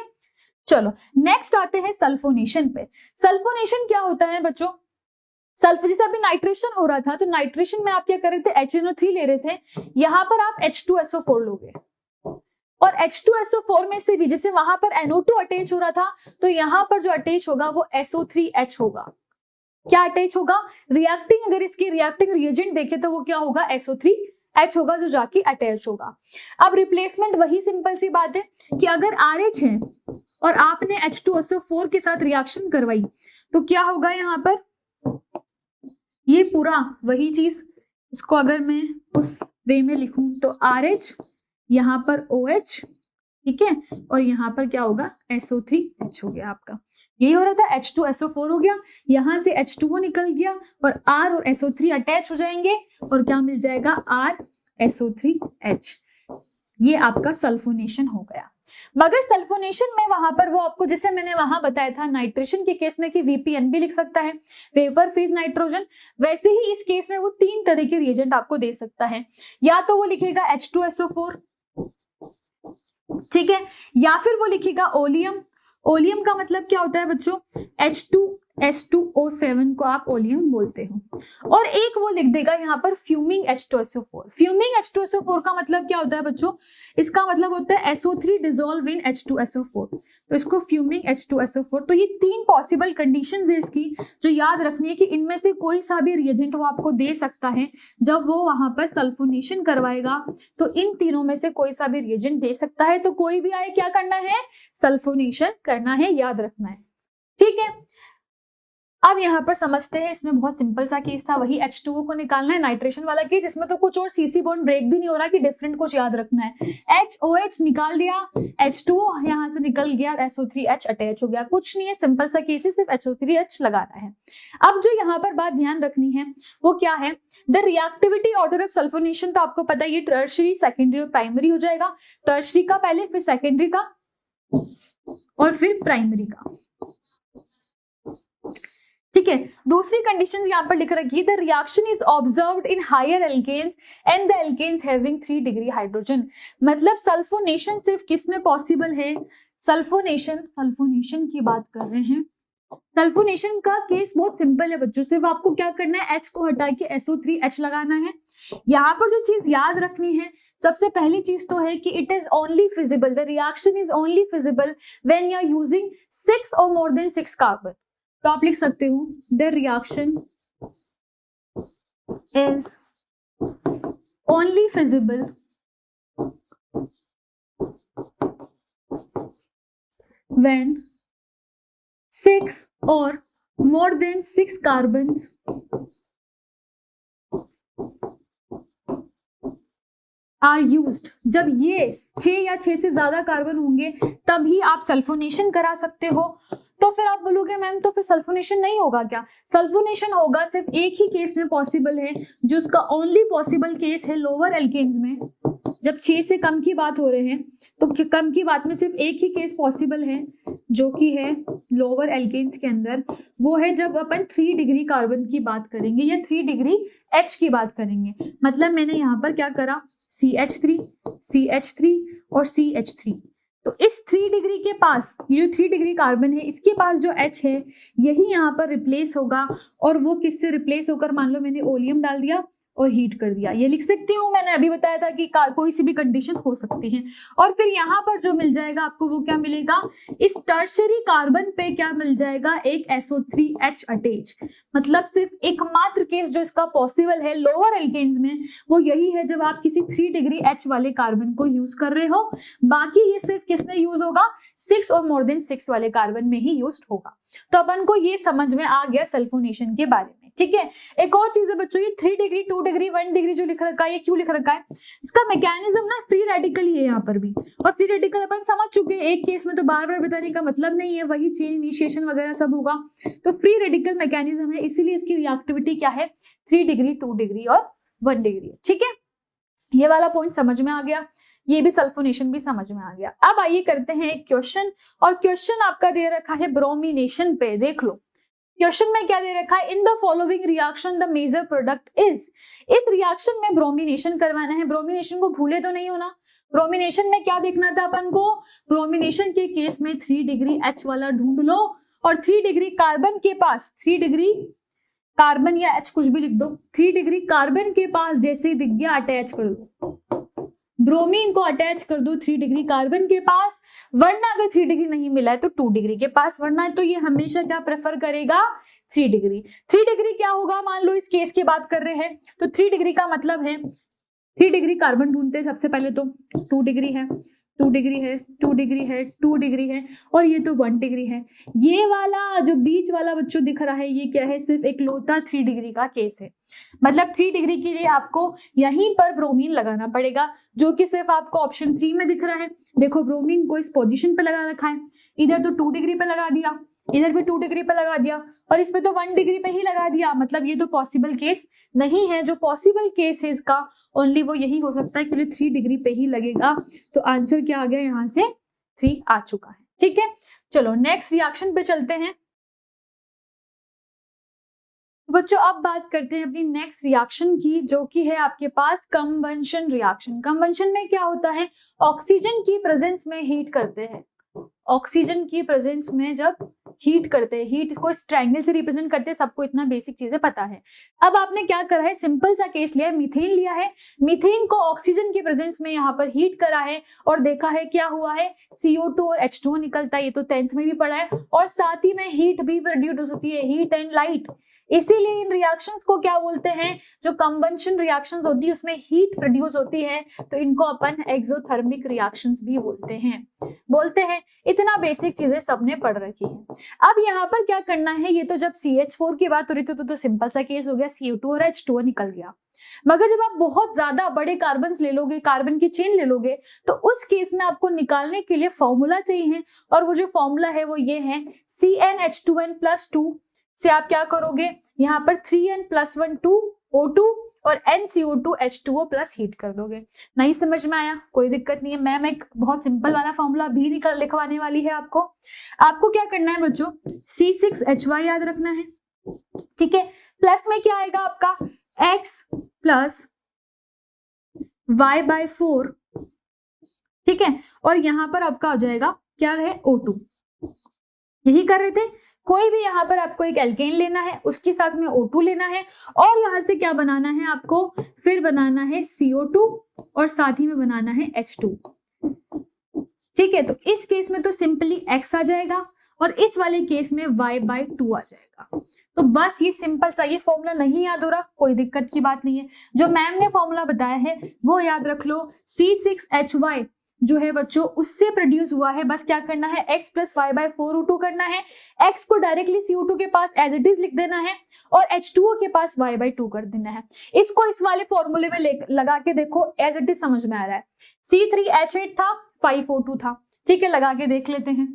चलो नेक्स्ट आते हैं सल्फोनेशन पे। सल्फोनेशन क्या होता है बच्चों, सल्फर जैसे अभी नाइट्रेशन हो रहा था तो नाइट्रेशन में आप क्या कर रहे थे, HNO3 ले रहे थे, यहां पर आप H2SO4 लोगे, और H2SO4 में से भी जैसे वहां पर NO2 अटैच हो रहा था, तो यहाँ पर जो अटैच होगा वो SO3H होगा। क्या अटैच होगा? रिएक्टिंग, अगर इसकी रिएक्टिंग रिएजेंट देखे तो वो क्या होगा? SO3H होगा, जो जाके अटैच होगा। अब रिप्लेसमेंट वही सिंपल सी बात है कि अगर RH है और आपने H2SO4 के साथ रिएक्शन करवाई तो क्या होगा यहाँ पर? ये पूरा वही चीज, इसको अगर मैं उस वे में लिखूं तो RH, यहाँ पर OH, ठीक है, और यहाँ पर क्या होगा? SO3H हो गया आपका। यही हो रहा था, H2SO4 हो गया, यहाँ से H2O निकल गया और R और SO3 अटैच हो जाएंगे और क्या मिल जाएगा? RSO3H। ये आपका सल्फोनेशन हो गया। मगर सल्फोनेशन में वहां पर वो आपको, जैसे मैंने वहां बताया था नाइट्रेशन के केस में कि VPN भी लिख सकता है, वेपर फेज नाइट्रोजन, वैसे ही इस केस में वो 3 तरह के रिएजेंट आपको दे सकता है। या तो वो लिखेगा H2SO4, ठीक है, या फिर वो लिखेगा ओलियम। ओलियम का मतलब क्या होता है बच्चों? H2S2O7 को आप ओलियम बोलते हो। और एक वो लिख देगा यहाँ पर फ्यूमिंग H2SO4। फ्यूमिंग H2SO4 का मतलब क्या होता है बच्चों? इसका मतलब होता है SO3 डिसॉल्व इन H2SO4, तो इसको फ्यूमिंग H2SO4। तो ये 3 पॉसिबल कंडीशंस है इसकी, जो याद रखनी है कि इनमें से कोई सा भी रिएजेंट वो आपको दे सकता है जब वो वहां पर सल्फोनेशन करवाएगा, तो इन तीनों में से कोई सा भी रिएजेंट दे सकता है। तो कोई भी आए, क्या करना है? सल्फोनेशन करना है, याद रखना है, ठीक है। अब यहाँ पर समझते हैं, इसमें बहुत सिंपल सा केस था, वही H2O को निकालना है, नाइट्रेशन वाला केस। इसमें तो कुछ और CC बॉन्ड ब्रेक भी नहीं हो रहा कि डिफरेंट कुछ याद रखना है। HOH निकाल दिया, H2O यहाँ से निकल गया, SO3H अटैच हो गया, कुछ नहीं है, सिंपल सा केस है, सिर्फ SO3H लगाना है। अब जो यहाँ पर बात ध्यान रखनी है वो क्या है? The reactivity order of sulphonation, तो आपको पता है ये टर्शरी, सेकेंडरी और प्राइमरी हो जाएगा। टर्शरी का पहले, फिर सेकेंडरी का और फिर प्राइमरी का, ठीक है। दूसरी कंडीशन यहाँ पर लिख रखी है, the reaction is observed in higher alkanes and the alkanes having 3 degree hydrogen. मतलब सल्फोनेशन सिर्फ किस में पॉसिबल है? सल्फोनेशन की बात कर रहे हैं। सल्फोनेशन का केस बहुत सिंपल है बच्चों, सिर्फ आपको क्या करना है? H को हटा के SO3H लगाना है। यहाँ पर जो चीज याद रखनी है, सबसे पहली चीज तो है कि it is only feasible, the reaction is only feasible when you are using 6 और मोर देन 6 कार्बन। तो आप लिख सकते हो the reaction is only feasible when 6 और more than 6 carbons are used. जब ये 6 या 6 से ज्यादा कार्बन होंगे तभी आप सल्फोनेशन करा सकते हो। तो फिर आप बोलोगे मैम तो फिर सल्फोनेशन नहीं होगा क्या? सल्फोनेशन होगा, सिर्फ एक ही केस में पॉसिबल है, जो उसका ओनली पॉसिबल केस है लोअर एल्केन्स में। जब 6 से कम की बात हो रहे हैं तो कम की बात में सिर्फ एक ही केस पॉसिबल है, जो कि है लोअर एल्केन्स के अंदर। वो है जब अपन 3 डिग्री कार्बन की बात करेंगे या 3 डिग्री H की बात करेंगे। मतलब मैंने यहाँ पर क्या करा? CH3, CH3 और CH3। तो इस 3 डिग्री के पास, ये जो 3 डिग्री कार्बन है, इसके पास जो H है यही यहाँ पर रिप्लेस होगा। और वो किससे रिप्लेस होकर, मान लो मैंने ओलियम डाल दिया और हीट कर दिया, ये लिख सकती हूँ। मैंने अभी बताया था कि कोई सी भी कंडीशन हो सकती है। और फिर यहाँ पर जो मिल जाएगा आपको वो क्या मिलेगा? इस टर्शरी कार्बन पे क्या मिल जाएगा? एक SO3H अटैच। मतलब सिर्फ एकमात्र केस जो इसका पॉसिबल है लोअर एल्केन्स में वो यही है जब आप किसी 3 डिग्री H वाले कार्बन को यूज कर रहे हो। बाकी ये सिर्फ किस में यूज होगा? 6 और मोर देन 6 वाले कार्बन में ही यूज होगा। तो अपन को ये समझ में आ गया सल्फोनेशन के बारे में, ठीक है। एक और चीज है बच्चों, ये 3 डिग्री 2 डिग्री 1 डिग्री जो लिख रखा है, ये क्यों लिख रखा है? इसका मैकेनिज्म ना फ्री रेडिकल ही है यहाँ पर भी। और फ्री रेडिकल अपन समझ चुके हैं, एक केस में तो बार बार बताने का मतलब नहीं है, वही चेन इनिशिएशन वगैरह सब होगा। तो फ्री रेडिकल मैकेनिज्म है, इसीलिए इसकी रिएक्टिविटी क्या है? 3 डिग्री 2 डिग्री और 1 डिग्री, ठीक है। ये वाला पॉइंट समझ में आ गया, ये भी सल्फोनेशन भी समझ में आ गया। अब आइए करते हैं एक क्वेश्चन, और क्वेश्चन आपका दे रखा है ब्रोमिनेशन पे। देख लो क्वेश्चन में क्या दे रखा है? In the following reaction the major product is. इस रिएक्शन में ब्रोमिनेशन करवाना है। ब्रोमिनेशन को भूले तो नहीं होना। ब्रोमिनेशन में क्या देखना था अपन को? ब्रोमिनेशन के केस में 3 डिग्री H वाला ढूंढ लो, और 3 डिग्री कार्बन के पास, 3 डिग्री कार्बन या H कुछ भी लिख दो, 3 डिग्री कार्बन के पास जैसे ही दिख गया अटैच कर दो। ब्रोमीन को अटैच कर दो 3 डिग्री कार्बन के पास, वरना अगर 3 डिग्री नहीं मिला है तो 2 डिग्री के पास, वरना तो ये हमेशा क्या प्रेफर करेगा 3 डिग्री। 3 डिग्री क्या होगा, मान लो इस केस की बात कर रहे हैं तो 3 डिग्री का मतलब है 3 डिग्री कार्बन ढूंढते हैं सबसे पहले तो 2 डिग्री है, 2 डिग्री है, 2 डिग्री है, 2 डिग्री है, और ये तो 1 डिग्री है। ये वाला जो बीच वाला बच्चों दिख रहा है ये क्या है, सिर्फ एक लौता 3 डिग्री का केस है। मतलब 3 डिग्री के लिए आपको यहीं पर ब्रोमीन लगाना पड़ेगा, जो कि सिर्फ आपको ऑप्शन 3 में दिख रहा है। देखो ब्रोमीन को इस पोजीशन पे लगा रखा है, इधर तो 2 डिग्री पे लगा दिया, इधर भी 2 डिग्री पे लगा दिया, और इसमें तो 1 डिग्री पे ही लगा दिया। मतलब ये तो पॉसिबल केस नहीं है। जो पॉसिबल केस है इसका ओनली वो यही हो सकता है कि 3 डिग्री पे ही लगेगा। तो आंसर क्या आ गया, यहाँ से 3 आ चुका है। ठीक है, चलो नेक्स्ट रिएक्शन पे चलते हैं बच्चों। अब बात करते हैं अपनी नेक्स्ट रिएक्शन की, जो कि है आपके पास कंबंशन रिएक्शन। कंबंशन में क्या होता है, ऑक्सीजन की प्रेजेंस में हीट करते हैं। ऑक्सीजन की प्रेजेंस में जब हीट करते हैं, हीट को इस ट्रायंगल से रिप्रेजेंट करते हैं, सबको इतना बेसिक चीजें पता है। अब आपने क्या करा है, सिंपल सा केस लिया है, मीथेन लिया है, मीथेन को ऑक्सीजन की प्रेजेंस में यहाँ पर हीट करा है और देखा है क्या हुआ है, CO2 और H2O निकलता है। ये तो 10th में भी पढ़ा है। और साथ ही में हीट भी प्रोड्यूस होती है, हीट एंड लाइट। इसीलिए इन रिएक्शंस को क्या बोलते हैं, जो कंबंशन रिएक्शंस होती है उसमें हीट प्रोड्यूस होती है, तो इनको अपन एक्सोथर्मिक रिएक्शंस भी बोलते हैं। इतना बेसिक चीजें सबने पढ़ रखी है। अब यहाँ पर क्या करना है, ये तो जब CH4 की बात हो रही थी तो सिंपल सा केस हो गया, CO2 और H2O निकल गया। मगर जब आप बहुत ज्यादा बड़े कार्बन ले लोगे, कार्बन की चेन ले लोगे, तो उस केस में आपको निकालने के लिए फॉर्मूला चाहिए, और वो जो फॉर्मूला है वो ये है, CnH2n+2 से आप क्या करोगे, यहाँ पर 3n+1 2O2 और NCO2H2O प्लस हीट कर दोगे। नहीं समझ में आया, कोई दिक्कत नहीं है, मैम एक बहुत सिंपल वाला फॉर्मूला भी लिखवाने वाली है आपको। आपको क्या करना है बच्चों, C6H5 याद रखना है। ठीक है, प्लस में क्या आएगा आपका X प्लस Y/4। ठीक है, और यहाँ पर आपका हो जाएगा क्या है, O2। यही कर रहे थे। कोई भी यहाँ पर आपको एक एल्केन लेना है, उसके साथ में O2 लेना है, और यहाँ से क्या बनाना है आपको, फिर बनाना है CO2 और साथ ही में बनाना है H2। ठीक है, तो इस केस में तो सिंपली X आ जाएगा और इस वाले केस में Y/2 आ जाएगा। तो बस ये सिंपल सा, ये फॉर्मूला नहीं याद हो रहा, कोई दिक्कत की बात नहीं है। जो मैम ने फॉर्मूला बताया है वो याद रख लो। C6H5 जो है बच्चों उससे प्रोड्यूस हुआ है, बस क्या करना है, X प्लस Y/4 O2 करना है। X को डायरेक्टली CO2 के पास एज इट इज लिख देना है और H2O के पास Y/2 कर देना है। इसको इस वाले फॉर्मूले में लगा के देखो, एज इट इज समझ में आ रहा है। C3H8 था, 5O2 था। ठीक है, लगा के देख लेते हैं।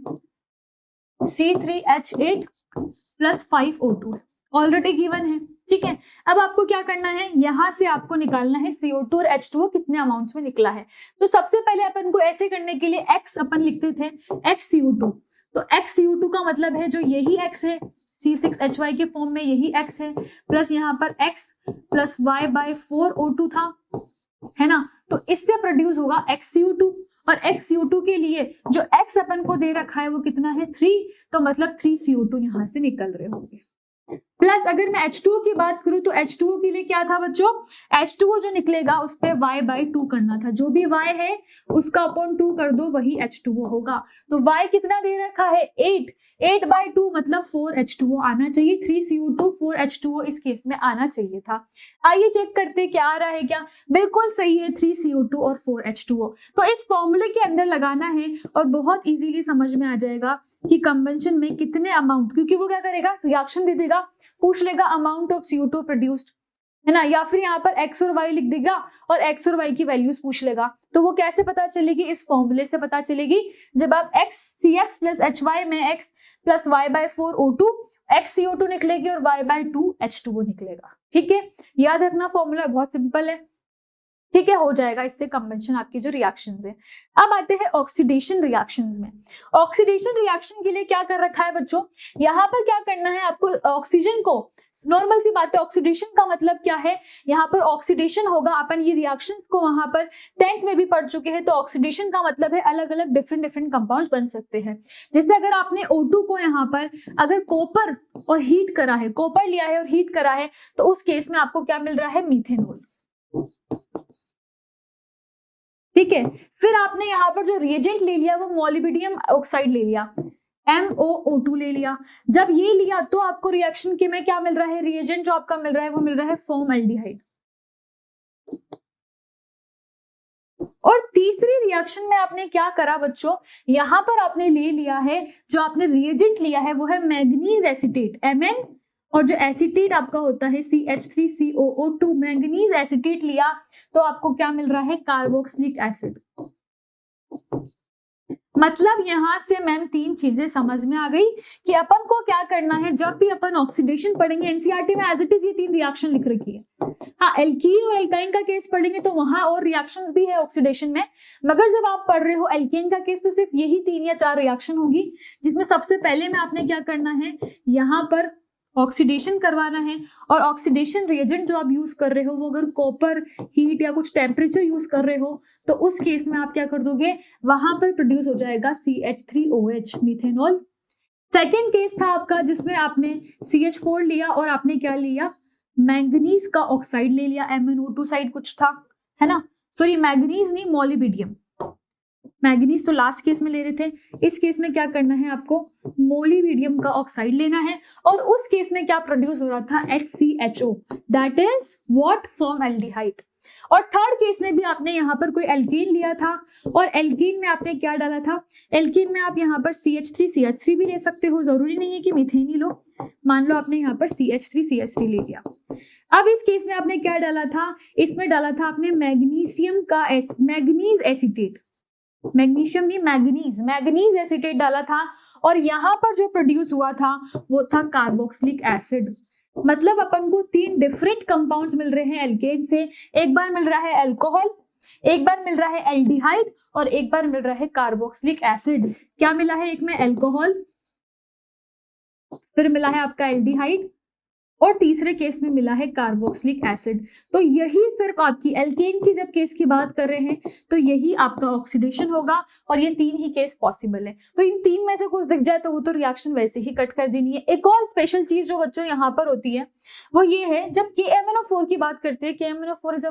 C3H8 plus 5O2 already given है। ठीक है, अब आपको क्या करना है, यहां से आपको निकालना है CO2 और H2O कितने अमाउंट्स में निकला है। तो सबसे पहले अपन को ऐसे करने के लिए X अपन लिखते थे XCO2। तो XCO2 का मतलब है जो यही X है, C6H5 के फॉर्म में यही X है, प्लस यहाँ पर X प्लस Y/4 O2 था, है ना। तो इससे प्रोड्यूस होगा XCO2, और XCO2 के लिए जो X अपन को दे रखा है वो कितना है, 3। तो मतलब 3CO2 यहाँ से निकल रहे होंगे। प्लस अगर मैं H2O की बात करूं तो H2O के लिए क्या था बच्चों, H2O जो निकलेगा उस पे Y/2 करना था। जो भी Y है उसका अपॉन 2 कर दो, वही H2O होगा। तो Y कितना दे रखा है, 8/2 मतलब 4H2O आना चाहिए। 3CO2 4H2O इस केस में आना चाहिए था। आइए चेक करते क्या आ रहा है, क्या बिल्कुल सही है, 3CO2 और 4H2O। तो इस फॉर्मूले के अंदर लगाना है और बहुत इजीली समझ में आ जाएगा कि कंबंशन में कितने अमाउंट, क्योंकि वो क्या करेगा, रिएक्शन दे देगा, पूछ लेगा अमाउंट ऑफ CO2 प्रोड्यूस्ड, है ना, या फिर यहाँ पर X और Y लिख देगा और X और Y की वैल्यूज पूछ लेगा। तो वो कैसे पता चलेगी, इस फॉर्मूले से पता चलेगी। जब आप CX प्लस HY में X plus Y/4 O2 XCO2 निकलेगी और Y/2 H2O निकलेगा। ठीक है, याद रखना फॉर्मूला बहुत सिंपल है। ठीक है, हो जाएगा इससे कंबंशन आपकी जो रिएक्शंस है। अब आते हैं ऑक्सीडेशन रिएक्शंस में। ऑक्सीडेशन रिएक्शन के लिए क्या कर रखा है बच्चों, यहाँ पर क्या करना है आपको, ऑक्सीजन को, नॉर्मल सी बात है, ऑक्सीडेशन का मतलब क्या है, यहाँ पर ऑक्सीडेशन होगा, अपन ये रिएक्शंस को वहां पर 10th में भी पढ़ चुके हैं। तो ऑक्सीडेशन का मतलब है अलग अलग डिफरेंट कंपाउंड्स बन सकते हैं। जैसे अगर आपने O2 को यहाँ पर अगर कॉपर और हीट करा है, कॉपर लिया है और हीट करा है, तो उस केस में आपको क्या मिल रहा है, मीथेनॉल। ठीक है। फिर आपने यहाँ पर जो रिएजेंट ले लिया वो मोलिबिडियम ऑक्साइड ले लिया, MOO2 ले लिया। जब ये लिया तो आपको रिएक्शन के में क्या मिल रहा है, रिएजेंट जो आपका मिल रहा है वो मिल रहा है फॉर्मल्डिहाइड। और तीसरी रिएक्शन में आपने क्या करा बच्चों, यहां पर आपने ले लिया है, जो आपने रिएजेंट लिया है वो है मैंगनीज एसीटेट Mn, और जो एसीटेट आपका होता है CH3COO2, मैंगनीज एसीटेट लिया तो आपको क्या मिल रहा है, कार्बोक्सिलिक एसिड। मतलब यहां से मैम तीन चीजें समझ में आ गई कि अपन को क्या करना है। जब भी अपन ऑक्सीडेशन पढ़ेंगे, एनसीईआरटी में एज इट इज ये तीन रिएक्शन लिख रखी है। हाँ, एल्कीन और एल्काइन का केस पढ़ेंगे तो वहां और रिएक्शंस भी है ऑक्सीडेशन में, मगर जब आप पढ़ रहे हो एल्केन का केस तो सिर्फ यही 3 या 4 रिएक्शन होगी, जिसमें सबसे पहले में आपने क्या करना है, यहाँ पर ऑक्सीडेशन करवाना है। और ऑक्सीडेशन रिएजेंट जो आप यूज कर रहे हो वो अगर कॉपर हीट या कुछ टेम्परेचर यूज कर रहे हो तो उस केस में आप क्या कर दोगे, वहां पर प्रोड्यूस हो जाएगा CH3OH, मिथेनॉल। सेकेंड केस था आपका जिसमें आपने CH4 लिया और आपने क्या लिया, मैंगनीज का ऑक्साइड ले लिया, MnO2 साइड कुछ था, है ना, सॉरी मैंगनीज नहीं, मोलिबिडियम। मैंगनीज तो लास्ट केस में ले रहे थे, इस केस में क्या करना है आपको, मोलिबिडियम का ऑक्साइड लेना है। और उस केस में क्या प्रोड्यूस हो रहा था, HCHO, that is what, formaldehyde. और थर्ड केस में भी आपने यहाँ पर कोई एल्कीन लिया था और एल्कीन में आपने क्या डाला था, एल्कीन में आप यहाँ पर CH3 भी ले सकते हो, जरूरी नहीं है कि मीथेन ही लो। मान लो आपने यहाँ पर CH3 ले लिया। अब इस केस में आपने क्या डाला था, इसमें डाला था आपने मैग्नीशियम का मैग्नीज एसीटेट, मैग्नीशियम नहीं मैग्नीज एसीटेट डाला था। और यहाँ पर जो प्रोड्यूस हुआ था वो था कार्बोक्सिलिक एसिड। मतलब अपन को 3 डिफरेंट कंपाउंड्स मिल रहे हैं एल्केन से, एक बार मिल रहा है अल्कोहल, एक बार मिल रहा है एल्डिहाइड और एक बार मिल रहा है कार्बोक्सिलिक एसिड। क्या मिला है, एक में अल्कोहल, फिर मिला है आपका एल्डिहाइड और तीसरे केस में मिला है कार्बोक्सिलिक एसिड। तो यही सिर्फ आपकी एल्केन की जब केस की बात कर रहे हैं तो यही आपका ऑक्सीडेशन होगा और ये 3 ही केस पॉसिबल है। तो इन 3 में से कुछ दिख जाए तो वो तो रिएक्शन वैसे ही कट कर देनी है। एक और स्पेशल चीज जो बच्चों यहाँ पर होती है वो ये है, जब KMnO4 की बात करते हैं, KMnO4 is a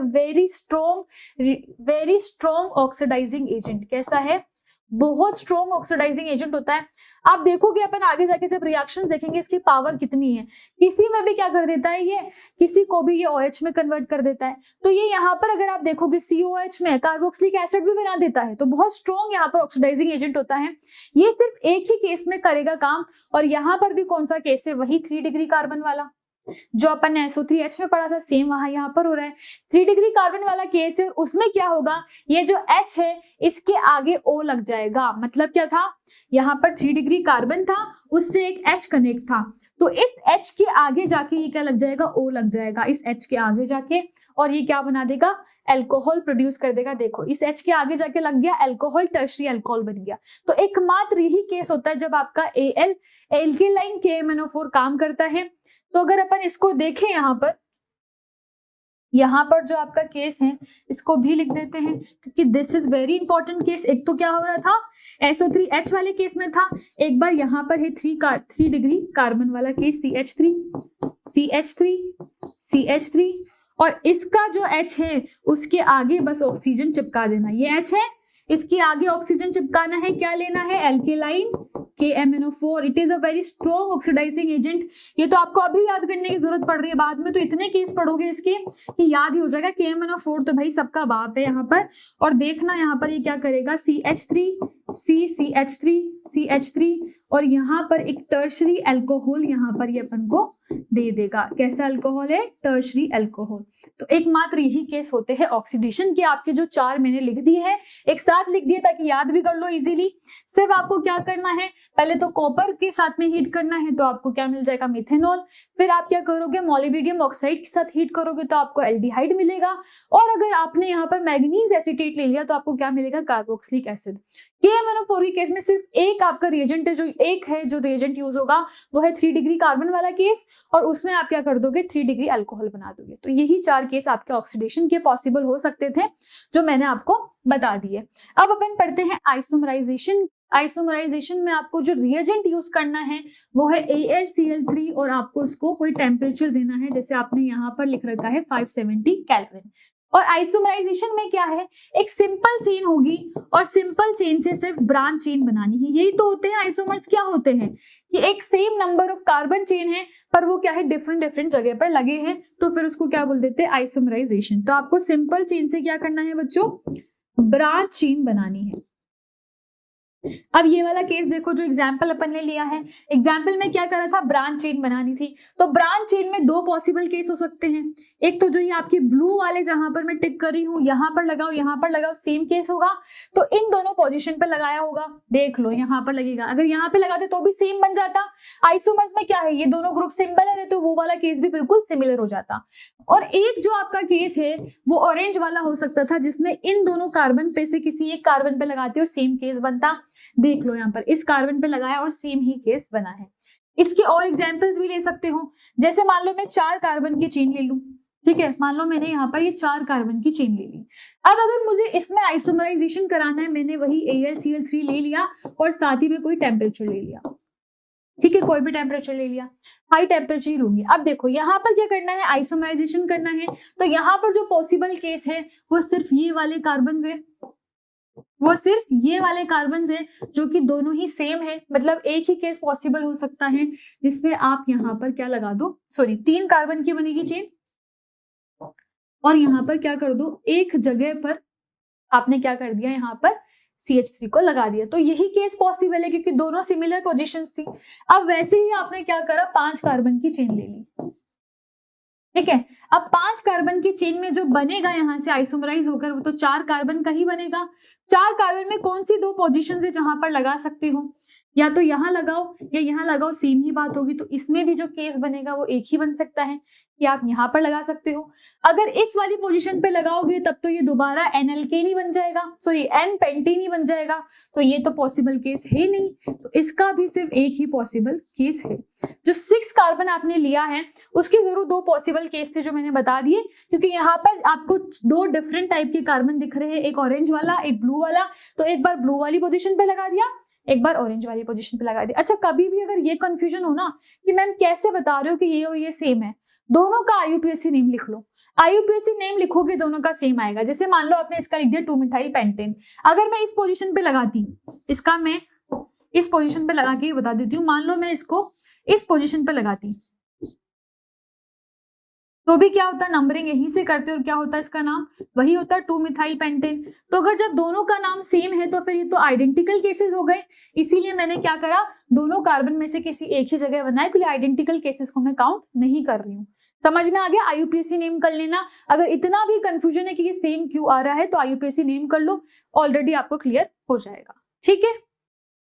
very strong oxidising agent. कैसा है, बहुत स्ट्रॉन्ग ऑक्सीडाइजिंग एजेंट होता है। आप देखोगे अपन आगे जाके जब रिएक्शंस देखेंगे इसकी पावर कितनी है, किसी में भी क्या कर देता है ये, किसी को भी ये OH में कन्वर्ट कर देता है। तो ये यहाँ पर अगर आप देखोगे COH में कार्बोक्सिलिक एसिड भी बना देता है, तो बहुत स्ट्रॉन्ग यहाँ पर ऑक्सीडाइजिंग एजेंट होता है। ये सिर्फ एक ही केस में करेगा काम, और यहाँ पर भी कौन सा केस है, वही 3 डिग्री कार्बन वाला जो अपन ने SO3H में पढ़ा था, सेम वहां यहाँ पर हो रहा है। 3 डिग्री कार्बन वाला केस है, उसमें क्या होगा, ये जो H है इसके आगे O लग जाएगा। मतलब क्या था, यहाँ पर 3 डिग्री कार्बन था, उससे एक H कनेक्ट था, तो इस H के आगे जाके ये क्या लग जाएगा, O लग जाएगा इस H के आगे जाके, और ये क्या बना देगा, अल्कोहल प्रोड्यूस कर देगा। देखो इस H के आगे जाके लग गया अल्कोहल, टर्शरी अल्कोहल बन गया। तो एकमात्र यही केस होता है जब आपका एल्केलाइन KMnO4 काम करता है। तो अगर अपन इसको देखें यहाँ पर जो आपका केस है इसको भी लिख देते हैं, क्योंकि this is very important case. एक तो क्या हो रहा था, SO3H वाले केस में था, एक बार यहाँ पर है 3 डिग्री कार्बन वाला केस, CH3 और इसका जो H है उसके आगे बस ऑक्सीजन चिपका देना। ये H है, इसके आगे ऑक्सीजन चिपकाना है, क्या लेना है, alkaline KMnO4। It is a very strong oxidising agent. ये तो आपको अभी याद करने की जरूरत पड़ रही है, बाद में तो इतने केस पढ़ोगे इसके कि याद ही हो जाएगा। KMnO4 तो भाई सबका बाप है यहाँ पर। और देखना यहाँ पर ये क्या करेगा, CH3 और यहाँ पर एक टर्शरी अल्कोहल यहाँ पर ये अपन को दे देगा। कैसा अल्कोहल है, टर्शरी अल्कोहल। तो एकमात्र यही केस होते हैं ऑक्सीडेशन के। आपके जो 4 मैंने लिख दिए हैं एक साथ लिख दिए ताकि याद भी कर लो इजीली। सिर्फ आपको क्या करना है, पहले तो कॉपर के साथ में हीट करना है तो आपको क्या मिल जाएगा, मिथेनॉल। फिर आप क्या करोगे, मोलिबिडियम ऑक्साइड के साथ हीट करोगे तो आपको एल्डिहाइड मिलेगा। और अगर आपने यहाँ पर मैग्नीज एसीटेट ले लिया तो आपको क्या मिलेगा, कार्बोक्सिलिक एसिड। KMnO4 के केस में सिर्फ एक आपका रिएजेंट है, जो रिएजेंट यूज होगा वो है 3 डिग्री कार्बन वाला केस, और उसमें आप क्या कर दोगे, 3 डिग्री अल्कोहल बना दोगे। तो यही 4 केस आपके ऑक्सीडेशन के पॉसिबल हो सकते थे जो मैंने आपको बता दिए। अब अपन पढ़ते हैं आइसोमराइजेशन। आइसोमराइजेशन में आपको जो रिएजेंट यूज करना है वो है AlCl3 और आपको उसको कोई टेम्परेचर देना है, जैसे आपने यहाँ पर लिख रखा है 570 केल्विन। और आइसोमराइजेशन में क्या है, एक सिंपल चेन होगी और सिंपल चेन से सिर्फ ब्रांच चेन बनानी है। यही तो होते हैं आइसोमर्स। क्या होते हैं कि एक same number of carbon chain है पर वो क्या है, डिफरेंट डिफरेंट जगह पर लगे हैं, तो फिर उसको क्या बोल देते हैं, आइसोमराइजेशन। तो आपको सिंपल चेन से क्या करना है बच्चों, ब्रांच चेन बनानी है। अब ये वाला केस देखो जो एग्जाम्पल अपन ने लिया है, एग्जाम्पल में क्या करा था, ब्रांच चेन बनानी थी। तो ब्रांच चेन में दो पॉसिबल केस हो सकते हैं। एक तो जो ये आपकी ब्लू वाले जहां पर मैं टिक कर रही हूँ, यहाँ पर लगाओ यहाँ पर लगाओ, सेम केस होगा। तो इन दोनों पोजीशन पे लगाया होगा, देख लो यहाँ पर लगेगा। अगर यहाँ पे लगाते तो भी सेम बन जाता। आइसोमर्स में क्या है, ये दोनों ग्रुप सिमिलर है तो वो वाला केस भी बिल्कुल सिमिलर हो जाता। और एक जो आपका केस है वो ऑरेंज वाला हो सकता था, जिसमें इन दोनों कार्बन पे से किसी एक कार्बन पे लगाते और सेम केस बनता। देख लो यहाँ पर इस कार्बन पे लगाया और सेम ही केस बना है। इसके और एग्जांपल्स भी ले सकते हो, जैसे मान लो मैं 4 कार्बन की चेन ले लूं, ठीक है, मान लो मैंने यहाँ पर ये 4 कार्बन की चेन ले ली। अब अगर मुझे इसमें आइसोमराइजेशन कराना है, मैंने वही AlCl3 ले लिया और साथ ही में कोई टेम्परेचर ले लिया, ठीक है, कोई भी टेम्परेचर ले लिया, हाई टेम्परेचर ही लूंगी। अब देखो यहाँ पर क्या करना है, आइसोमराइजेशन करना है। तो यहाँ पर जो पॉसिबल केस है वो सिर्फ ये वाले कार्बन है, वो सिर्फ ये वाले कार्बन है जो कि दोनों ही सेम है। मतलब एक ही केस पॉसिबल हो सकता है जिसमें आप यहाँ पर क्या लगा दो, सॉरी 3 कार्बन की बनेगी चेन और यहाँ पर क्या कर दो, एक जगह पर आपने क्या कर दिया, यहाँ पर CH3 को लगा दिया। तो यही केस पॉसिबल है क्योंकि दोनों सिमिलर पोजीशंस थी। अब वैसे ही आपने क्या करा, 5 कार्बन की चेन ले ली, ठीक है। अब 5 कार्बन की चेन में जो बनेगा यहाँ से आइसोमराइज होकर वो तो 4 कार्बन का ही बनेगा। 4 कार्बन में कौन सी 2 पोजीशन है जहां पर लगा सकते हो, या तो यहाँ लगाओ या यहाँ लगाओ, सेम ही बात होगी। तो इसमें भी जो केस बनेगा वो एक ही बन सकता है कि आप यहाँ पर लगा सकते हो। अगर इस वाली पोजीशन पे लगाओगे तब तो ये दोबारा NLK बन जाएगा, सॉरी N-पेंटीन बन जाएगा। तो ये तो पॉसिबल केस है नहीं, तो इसका भी सिर्फ एक ही पॉसिबल केस है। जो 6 कार्बन आपने लिया है उसके जरूर 2 पॉसिबल केस थे जो मैंने बता दिए, क्योंकि यहाँ पर आपको 2 डिफरेंट टाइप के कार्बन दिख रहे हैं, एक ऑरेंज वाला एक ब्लू वाला। तो एक बार ब्लू वाली पोजीशन पे लगा दिया, एक बार ऑरेंज वाली पोजीशन पे लगा दिया। अच्छा, कभी भी अगर ये कंफ्यूजन हो ना कि मैम कैसे बता रहे हो कि ये और ये सेम है, दोनों का IUPAC नेम लिख लो। IUPAC नेम लिखोगे दोनों का सेम आएगा। जैसे मान लो आपने इसका लिख दिया 2-मिथाइल पेंटेन, अगर मैं इस पोजीशन पे लगाती, इसका मैं इस पोजीशन पे लगा के बता देती हूँ, मान लो मैं इसको इस पोजीशन पे लगाती तो भी क्या होता है, नंबरिंग यहीं से करते और क्या होता है, इसका नाम वही होता है 2-मिथाइल पेंटेन। तो अगर जब दोनों का नाम सेम है तो फिर ये तो आइडेंटिकल केसेस हो गए। इसीलिए मैंने क्या करा, दोनों कार्बन में से किसी एक ही जगह बनाए, क्योंकि आइडेंटिकल केसेस को मैं काउंट नहीं कर रही हूँ। समझ में आ गया, IUPAC नेम कर लेना। अगर इतना भी कंफ्यूजन है कि ये सेम क्यों आ रहा है तो IUPAC नेम कर लो, ऑलरेडी आपको क्लियर हो जाएगा, ठीक है।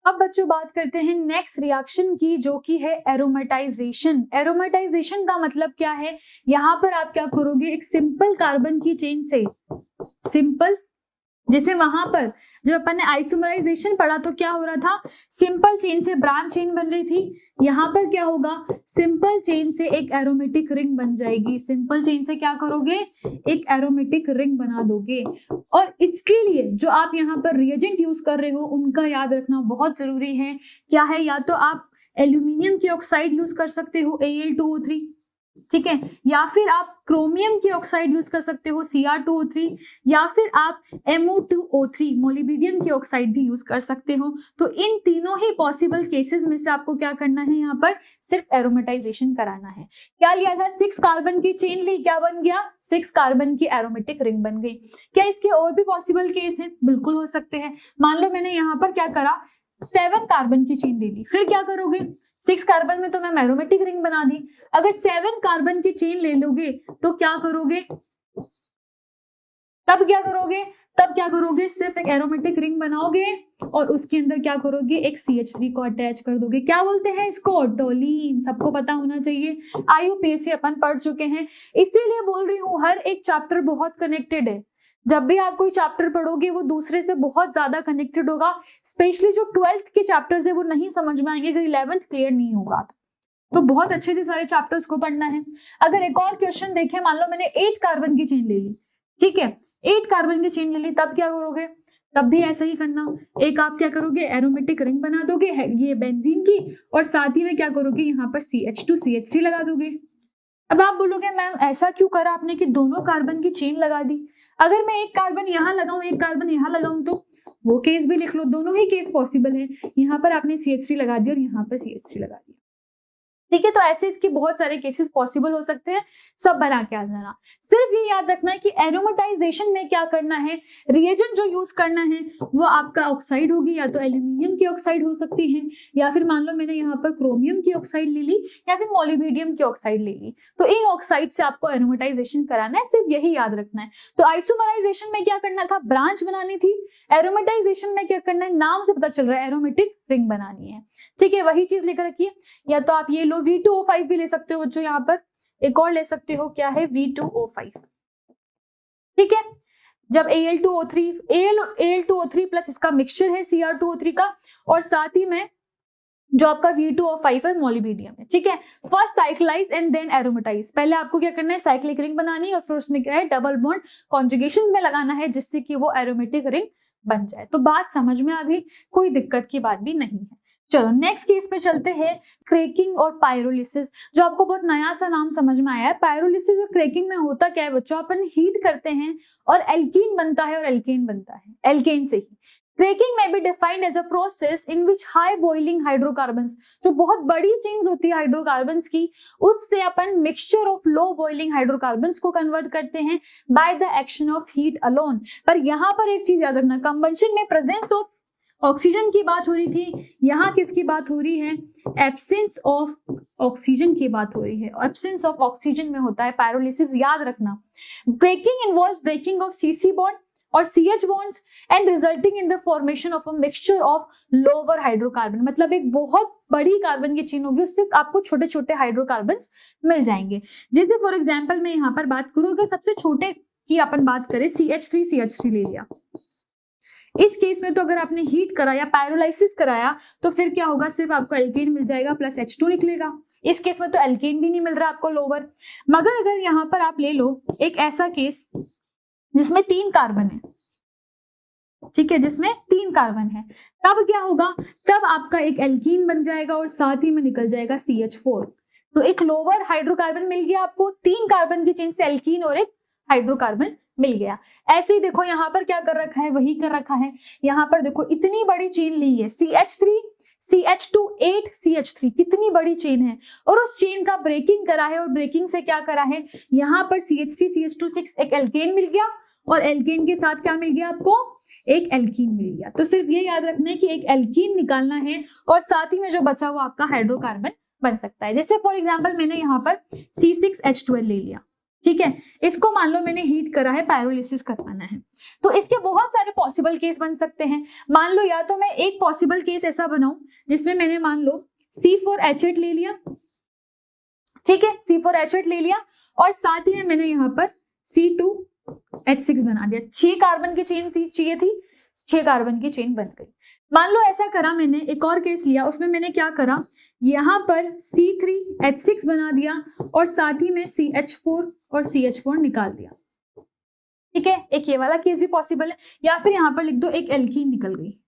अब बच्चों बात करते हैं नेक्स्ट रिएक्शन की, जो कि है एरोमेटाइजेशन। एरोमेटाइजेशन का मतलब क्या है, यहाँ पर आप क्या करोगे, एक सिंपल कार्बन की चेन से, सिंपल, जैसे वहां पर जब अपन ने आइसोमराइजेशन पढ़ा तो क्या हो रहा था, सिंपल चेन से ब्रांच चेन बन रही थी। यहाँ पर क्या होगा, सिंपल चेन से एक एरोमेटिक रिंग बन जाएगी। सिंपल चेन से क्या करोगे, एक एरोमेटिक रिंग बना दोगे। और इसके लिए जो आप यहाँ पर रिएजेंट यूज कर रहे हो उनका याद रखना बहुत जरूरी है। क्या है, या तो आप एल्यूमिनियम की ऑक्साइड यूज कर सकते हो Al2O3, ठीक है, या फिर आप क्रोमियम की ऑक्साइड यूज कर सकते हो Cr2O3, या फिर आप MO2O3 मोलिब्डेनम की ऑक्साइड भी यूज कर सकते हो। तो इन तीनों ही पॉसिबल केसेस में से आपको क्या करना है, यहाँ पर सिर्फ एरोमेटाइजेशन कराना है। क्या लिया था, 6 कार्बन की चेन ली, क्या बन गया, 6 कार्बन की एरोमेटिक रिंग बन गई। क्या इसके और भी पॉसिबल केस है, बिल्कुल हो सकते हैं। मान लो मैंने यहाँ पर क्या करा, 7 कार्बन की चेन ले ली, फिर क्या करोगे, 6 कार्बन में तो मैं एरोमेटिक रिंग बना दी। अगर 7 कार्बन की चेन ले लोगे तो क्या करोगे, तब क्या करोगे, सिर्फ एक एरोमेटिक रिंग बनाओगे और उसके अंदर क्या करोगे, एक CH3 को अटैच कर दोगे। क्या बोलते हैं इसको, टोलीन। सबको पता होना चाहिए, IUPAC अपन पढ़ चुके हैं, इसीलिए बोल रही हूँ हर एक चैप्टर बहुत कनेक्टेड है। जब भी आप कोई चैप्टर पढ़ोगे वो दूसरे से बहुत ज्यादा कनेक्टेड होगा। स्पेशली जो 12th के चैप्टर्स है वो नहीं समझ में आएंगे अगर 11th क्लियर नहीं होगा। तो बहुत अच्छे से सारे चैप्टर्स को पढ़ना है। अगर एक और क्वेश्चन देखें, मान लो मैंने 8 कार्बन की चेन ले ली, ठीक है, 8 कार्बन की चेन ले ली, तब क्या करोगे, तब भी ऐसा ही करना। एक आप क्या करोगे, एरोमेटिक रिंग बना दोगे ये बेंजीन की, और साथ ही में क्या करोगे, यहाँ पर CH2 CH3 लगा दोगे। अब आप बोलोगे मैम ऐसा क्यों करा आपने कि दोनों कार्बन की चेन लगा दी, अगर मैं एक कार्बन यहाँ लगाऊं एक कार्बन यहाँ लगाऊं तो वो केस भी लिख लो, दोनों ही केस पॉसिबल है। यहाँ पर आपने CH3 लगा दिया और यहाँ पर CH3 लगा दिया, ठीक है। तो ऐसे इसके बहुत सारे केसेस पॉसिबल हो सकते हैं, सब बना के आ जाना। सिर्फ ये याद रखना है कि एरोमेटाइजेशन में क्या करना है, रिएजेंट जो यूज करना है वो आपका ऑक्साइड होगी, या तो एल्यूमिनियम की ऑक्साइड हो सकती है, या फिर मान लो मैंने यहाँ पर क्रोमियम की ऑक्साइड ले ली, या फिर मोलिब्डेनम की ऑक्साइड ले ली। तो इन ऑक्साइड से आपको एरोमेटाइजेशन कराना है, सिर्फ यही याद रखना है। तो आइसोमराइजेशन में क्या करना था, ब्रांच बनानी थी। एरोमेटाइजेशन में क्या करना है, नाम से पता चल रहा है एरोमेटिक रिंग बनानी है, ठीक है। वही चीज लेकर रखिए। या तो आप ये लो V2O5 भी ले सकते हो बच्चों, यहाँ पर एक और ले सकते हो, क्या है V2O5, ठीक है। जब Al2O3 प्लस इसका मिक्सचर है Cr2O3 का, और साथ ही में जो आपका V2O5 है मोलिब्डेनम है, ठीक है। First cyclise and then aromatise. पहले आपको क्या करना है, साइक्लिक रिंग बनानी है और फिर उसमें क्या है, डबल बॉन्ड कॉन्जुगेशंस में लगाना है, जिससे कि वो एरोमेटिक रिंग बन जाए। तो बात समझ में आ गई, कोई दिक्कत की बात भी नहीं है। चलो नेक्स्ट केस पे चलते हैं, क्रैकिंग और पायरोलिसिस, जो आपको बहुत नया सा नाम समझ में आया है। पायरोलिसिस और क्रैकिंग में होता क्या है बच्चों, अपन हीट करते हैं और एल्कीन बनता है और एल्केन बनता है, एल्केन से ही। क्रैकिंग में भी defined as a process in which high boiling hydrocarbons, जो बहुत बड़ी चेंज होती है हाइड्रोकार्बन्स की, उससे अपन mixture of low boiling hydrocarbons को कन्वर्ट करते हैं by the action of heat alone. पर यहाँ पर एक चीज याद रखना, कंबंशन में प्रेजेंस ऑफ ऑक्सीजन की बात हो रही थी, यहाँ किसकी बात हो रही है, एब्सेंस ऑफ ऑक्सीजन की बात हो रही है। एब्सेंस ऑफ ऑक्सीजन में होता है पायरोलिसिस, याद रखना। Breaking involves breaking of CC bond और CH bonds and resulting in the formation of a mixture of lower hydrocarbon। मतलब एक बहुत बड़ी कार्बन की चेन होगी, उससे आपको छोटे छोटे हाइड्रोकार्बन्स मिल जाएंगे। जैसे फॉर एग्जांपल मैं यहाँ पर बात करूँ, अगर सबसे छोटे की अपन बात करें, CH3 ले लिया। इस केस में तो अगर आपने हीट कराया, पायरोलाइसिस कराया, तो फिर क्या होगा, सिर्फ आपको एल्केन मिल जाएगा प्लस H2 निकलेगा। इस केस में तो एल्केन भी नहीं मिल रहा आपको लोअर। मगर अगर यहाँ पर आप ले लो एक ऐसा केस जिसमें 3 कार्बन है, ठीक है, जिसमें 3 कार्बन है, तब क्या होगा, तब आपका एक एल्कीन बन जाएगा और साथ ही में निकल जाएगा CH4। तो एक लोअर हाइड्रोकार्बन मिल गया आपको, 3 कार्बन की चेन से एल्कीन और एक हाइड्रोकार्बन मिल गया। ऐसे ही देखो यहाँ पर क्या कर रखा है, वही कर रखा है। यहाँ पर देखो इतनी बड़ी चेन ली है, CH3 CH2 8 CH3, कितनी बड़ी चेन है, और उस चेन का ब्रेकिंग करा है, और ब्रेकिंग से क्या करा है, यहाँ पर CH3 CH2 6 एक एल्केन मिल गया, और एल्केन के साथ क्या मिल गया आपको, एक एल्कीन मिल गया। तो सिर्फ ये याद रखना है कि एक एल्कीन निकालना है, और साथ ही में जो बचा वो आपका हाइड्रोकार्बन बन सकता है। जैसे फॉर एग्जाम्पल मैंने यहाँ पर C6H12 ले लिया, ठीक है, इसको मान लो मैंने हीट करा है, पायरोलिसिस करवाना है, तो इसके बहुत सारे पॉसिबल केस बन सकते हैं। मान लो या तो मैं एक पॉसिबल केस ऐसा बनाऊं जिसमें मैंने मान लो C4H8 ले लिया, ठीक है, C4H8 ले लिया, और साथ ही में मैंने यहाँ पर C2H6 बना दिया। 6 कार्बन की चेन चाहिए थी, 6 कार्बन की चेन बन गई। मान लो ऐसा करा मैंने, एक और केस लिया, उसमें मैंने क्या करा, यहाँ पर C3H6 बना दिया और साथ ही में CH4 और CH4 निकाल दिया, ठीक है। एक ये वाला केस भी पॉसिबल है, या फिर यहाँ पर लिख दो एक एल्कीन निकल गई,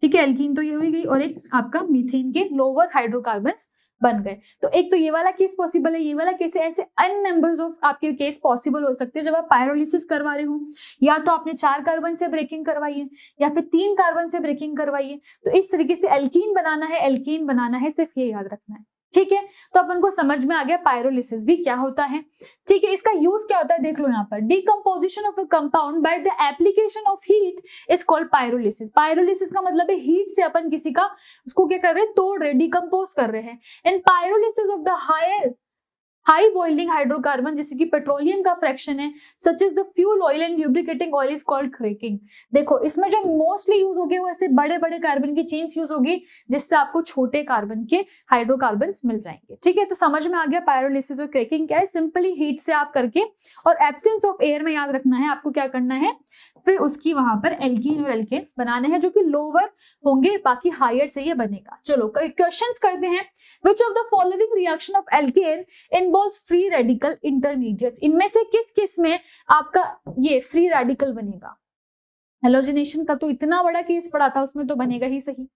ठीक है, एल्कीन तो ये हुई गई, और एक आपका मीथेन के लोअर हाइड्रोकार्बन्स बन गए। तो एक तो ये वाला केस पॉसिबल है, ये वाला केस है, ऐसे अन नंबर्स ऑफ आपके केस पॉसिबल हो सकते हैं जब आप पायरोलिसिस करवा रहे हो। या तो आपने 4 कार्बन से ब्रेकिंग करवाई है, या फिर 3 कार्बन से ब्रेकिंग करवाई है। तो इस तरीके से एल्कीन बनाना है, एल्कीन बनाना है, सिर्फ ये याद रखना है, ठीक है। तो अपन को समझ में आ गया पायरोलिसिस भी क्या होता है, ठीक है। इसका यूज क्या होता है देख लो यहाँ पर, decomposition of a compound by the application of heat is called pyrolysis. Pyrolysis का मतलब है हीट से अपन किसी का उसको क्या कर रहे हैं, तोड़ रहे, डिकम्पोज कर रहे हैं। And pyrolysis of the high boiling hydrocarbon, जैसे कि पेट्रोलियम का फ्रैक्शन है, such is the fuel oil and lubricating oil is called cracking. देखो इसमें जो मोस्टली यूज होगी वो ऐसे बड़े बड़े कार्बन की चेन्स यूज होगी, जिससे आपको छोटे कार्बन के हाइड्रोकार्बन्स मिल जाएंगे, ठीक है। तो समझ में आ गया पायरोलिसिस और क्रैकिंग क्या है, सिंपली हीट से आप करके, और एब्सेंस ऑफ एयर में याद रखना है आपको क्या करना है, फिर उसकी वहां पर एल्कीन और एल्केन्स बनाने हैं जो कि लोअर होंगे, बाकी हायर से ये बनेगा। चलो क्वेश्चंस करते हैं, which of the following reaction of alkene involves free radical intermediates. इनमें से किस किस में आपका ये फ्री रेडिकल बनेगा। हेलोजिनेशन का तो इतना बड़ा केस पड़ा था, उसमें तो बनेगा ही सही।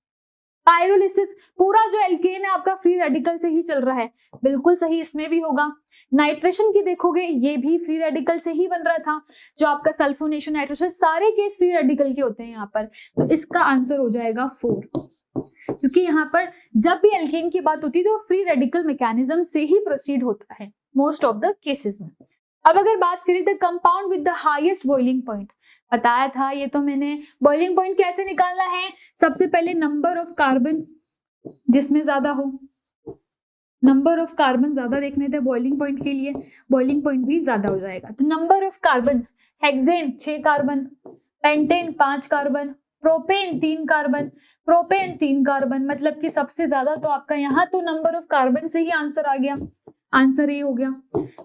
पायरोलिसिस, पूरा जो एल्केन है आपका फ्री रेडिकल से ही चल रहा है, बिल्कुल सही, इसमें भी होगा। नाइट्रेशन की देखोगे ये भी फ्री रेडिकल से ही बन रहा था, जो आपका सल्फोनेशन, नाइट्रेशन, सारे केस फ्री रेडिकल के होते हैं यहाँ पर। तो इसका आंसर हो जाएगा 4, क्योंकि यहाँ पर जब भी एल्केन की बात होती है तो फ्री रेडिकल मैकेनिज्म से ही प्रोसीड होता है मोस्ट ऑफ द केसेस में। अब अगर बात करें the compound with the highest boiling point, बताया था ये तो मैंने, बॉइलिंग पॉइंट कैसे निकालना है, सबसे पहले नंबर ऑफ कार्बन जिसमें ज्यादा हो, नंबर ऑफ कार्बन ज्यादा देखने थे बॉइलिंग पॉइंट के लिए, बॉइलिंग पॉइंट भी ज्यादा हो जाएगा। तो number of carbon, hexane 6 carbon, pentane 5 carbon, propane 3 carbon, propane 3 carbon, मतलब कि सबसे ज्यादा तो आपका यहाँ तो नंबर ऑफ कार्बन से ही आंसर आ गया, आंसर ए हो गया।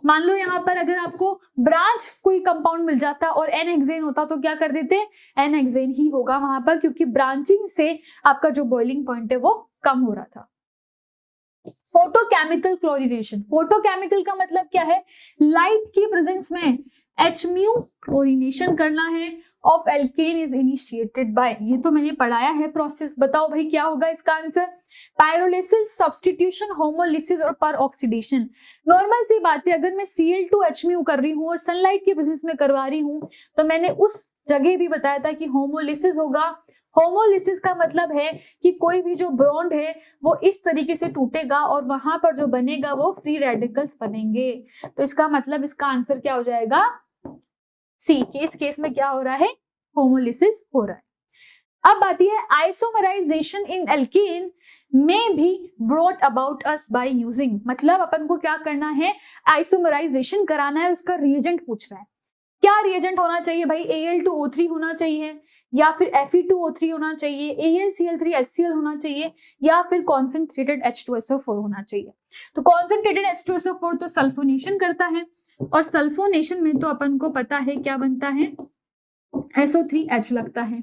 मान लो यहाँ पर अगर आपको ब्रांच कोई कंपाउंड मिल जाता और एन हेक्सेन होता तो क्या कर देते, एन हेक्सेन ही होगा वहां पर, क्योंकि ब्रांचिंग से आपका जो बॉइलिंग पॉइंट है वो कम हो रहा था। फोटोकेमिकल क्लोरीनेशन, फोटोकेमिकल का मतलब क्या है, लाइट की प्रेजेंस में HMu क्लोरीनेशन करना है of alkane is initiated by, ये तो मैंने पढ़ाया है प्रोसेस, बताओ भाई क्या होगा इसका आंसर, पायरोलिसिस, सब्स्टिट्यूशन, होमोलिसिस और पर ऑक्सीडेशन। नॉर्मल सी बात है, अगर मैं Cl2HMu कर रही हूँ और सनलाइट की प्रेजेंस में करवा रही हूँ तो मैंने उस जगह भी बताया था कि होमोलिसिस होगा। होमोलिसिस का मतलब है कि कोई भी जो बॉन्ड है वो इस तरीके से टूटेगा और वहां पर जो बनेगा वो फ्री रेडिकल्स बनेंगे। तो इसका मतलब इसका आंसर क्या हो जाएगा, सी, इस केस में क्या हो रहा है, होमोलिसिस हो रहा है। अब आती है आइसोमराइजेशन इन एल्केन में भी brought about us by using, मतलब अपन को क्या करना है, आइसोमराइजेशन कराना है, उसका रिएजेंट पूछ रहा है। क्या रिएजेंट होना चाहिए भाई, Al2O3 होना चाहिए, या फिर Fe2O3 होना चाहिए, AlCl3HCl होना चाहिए, या फिर कॉन्सेंट्रेटेड H2SO4 होना चाहिए। तो कॉन्सेंट्रेटेड H2SO4 तो सल्फोनेशन करता है, और सल्फोनेशन में तो अपन को पता है क्या बनता है, SO3H लगता है,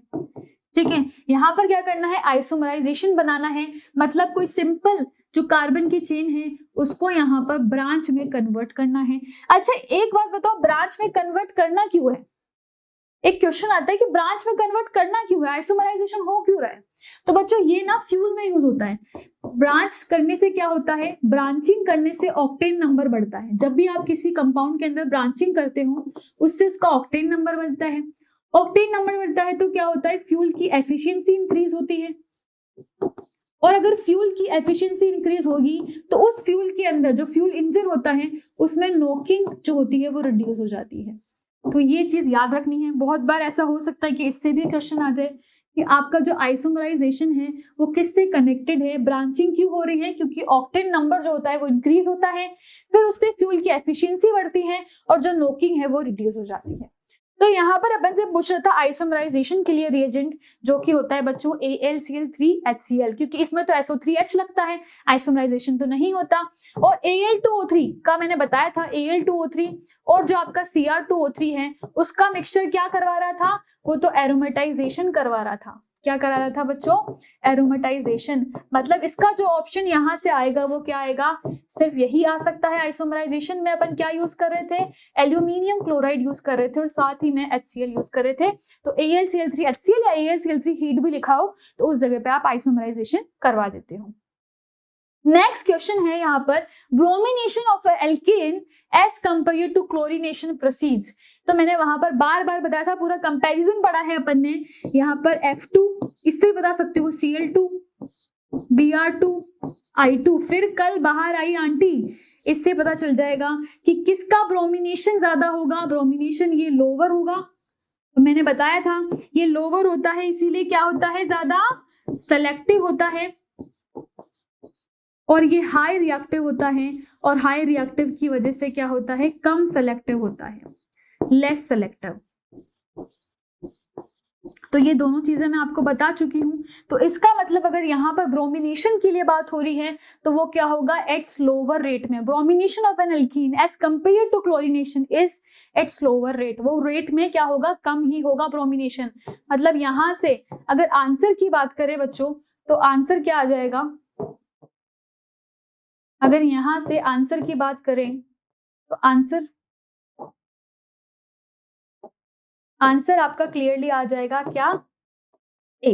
ठीक है। यहाँ पर क्या करना है, आइसोमराइजेशन बनाना है, मतलब कोई सिंपल जो कार्बन की चेन है उसको यहाँ पर ब्रांच में कन्वर्ट करना है। अच्छा एक बात बताओ, ब्रांच में कन्वर्ट करना क्यों है, एक क्वेश्चन आता है कि ब्रांच में कन्वर्ट करना क्यों है, आइसोमराइजेशन हो क्यों रहा है। तो बच्चों ये ना फ्यूल में यूज होता है, ब्रांच करने से क्या होता है, ब्रांचिंग करने से ऑक्टेन नंबर बढ़ता है। जब भी आप किसी कंपाउंड के अंदर ब्रांचिंग करते हो उससे उसका ऑक्टेन नंबर बनता है, ऑक्टेन नंबर बढ़ता है तो क्या होता है, फ्यूल की एफिशिएंसी इंक्रीज होती है, और अगर फ्यूल की एफिशिएंसी इंक्रीज होगी तो उस फ्यूल के अंदर जो फ्यूल इंजन होता है उसमें नॉकिंग जो होती है वो रिड्यूस हो जाती है। तो ये चीज याद रखनी है, बहुत बार ऐसा हो सकता है कि इससे भी क्वेश्चन आ जाए कि आपका जो आइसोमराइजेशन है वो किससे कनेक्टेड है, ब्रांचिंग क्यों हो रही है, क्योंकि ऑक्टेन नंबर जो होता है वो इंक्रीज होता है, फिर उससे फ्यूल की एफिशिएंसी बढ़ती है और जो नॉकिंग है वो रिड्यूस हो जाती है। तो यहाँ पर अपन से पूछ रहा था आइसोमराइजेशन के लिए रिएजेंट जो कि होता है बच्चों AlCl3HCl, क्योंकि इसमें तो SO3H लगता है, आइसोमराइजेशन तो नहीं होता। और Al2O3 का मैंने बताया था, Al2O3 और जो आपका Cr2O3 है उसका मिक्सचर क्या करवा रहा था, वो तो एरोमेटाइजेशन करवा रहा था। क्या करा रहा था बच्चों, एरोमेटाइजेशन। मतलब इसका जो ऑप्शन यहाँ से आएगा वो क्या आएगा, सिर्फ यही आ सकता है। आइसोमराइजेशन में अपन क्या यूज कर रहे थे, एल्यूमिनियम क्लोराइड यूज कर रहे थे और साथ ही में HCl यूज कर रहे थे। तो AlCl3HCl या AlCl3 हीट भी लिखा हो तो उस जगह पे आप आइसोमराइजेशन करवा देते हो। नेक्स्ट क्वेश्चन है यहाँ पर, bromination of alkane as compare to chlorination proceeds. तो मैंने वहां पर बार बार बताया था, पूरा कंपैरिजन पढ़ा है अपन ने। यहाँ पर F2 इससे बता सकते हो Cl2, Br2, I2, फिर कल बाहर आई आंटी, इससे पता चल जाएगा कि किसका ब्रोमिनेशन ज्यादा होगा। ब्रोमिनेशन ये लोअर होगा, तो मैंने बताया था ये लोअर होता है इसीलिए क्या होता है, ज्यादा सेलेक्टिव होता है, और ये हाई रिएक्टिव होता है, और हाई रिएक्टिव की वजह से क्या होता है, कम सेलेक्टिव होता है, लेस सेलेक्टिव। तो ये दोनों चीजें मैं आपको बता चुकी हूं। तो इसका मतलब अगर यहाँ पर ब्रोमिनेशन के लिए बात हो रही है तो वो क्या होगा, एट्स लोअर रेट में। Bromination of an alkene as compare to chlorination is at slower rate, वो रेट में क्या होगा, कम ही होगा ब्रोमिनेशन। मतलब यहां से अगर आंसर की बात करें बच्चों तो आंसर क्या आ जाएगा, अगर यहां से आंसर की बात करें तो आंसर आपका क्लियरली आ जाएगा क्या, ए।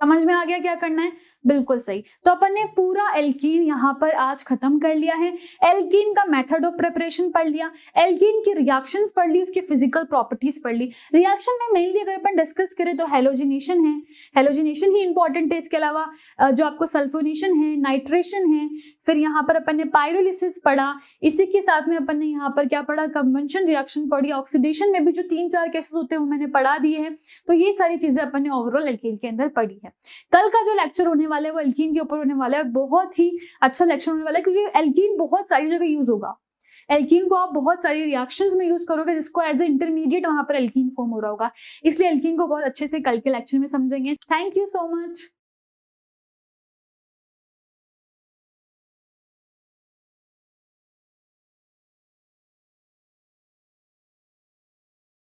समझ में आ गया क्या करना है? बिल्कुल सही। तो अपन ने पूरा एल्कीन यहाँ पर आज खत्म कर लिया है। एल्कीन का मेथड ऑफ प्रिपरेशन पढ़ लिया, एल्कीन की रिएक्शंस पढ़ ली, उसकी फिजिकल प्रॉपर्टीज पढ़ ली। रिएक्शन में मेनली अगर अपन डिस्कस करें तो हेलोजिनेशन है, हेलोजिनेशन ही इंपॉर्टेंट है। इसके अलावा जो आपको सल्फोनेशन है, नाइट्रेशन है, फिर यहाँ पर अपन ने पायरोलिसिस पढ़ा। इसी के साथ में अपन ने यहाँ पर क्या पढ़ा? कन्वेंशन रिएक्शन पढ़ी। ऑक्सीडेशन में भी जो 3-4 केसेस होते हैं वो मैंने पढ़ा दिए हैं। तो ये सारी चीजें अपन ने ओवरऑल एल्कीन के अंदर पढ़ी है। कल का जो लेक्चर होने वाला है वो एल्कीन के ऊपर होने वाला है, बहुत ही अच्छा लेक्चर होने वाला है, क्योंकि एल्कीन बहुत सारी जगह यूज होगा। एल्कीन को आप बहुत सारी रिएक्शंस में यूज करोगे, जिसको एज ए इंटरमीडिएट वहां पर एल्कीन फॉर्म हो रहा होगा। इसलिए एल्कीन को बहुत अच्छे से कल के लेक्चर में समझेंगे। Thank you so much.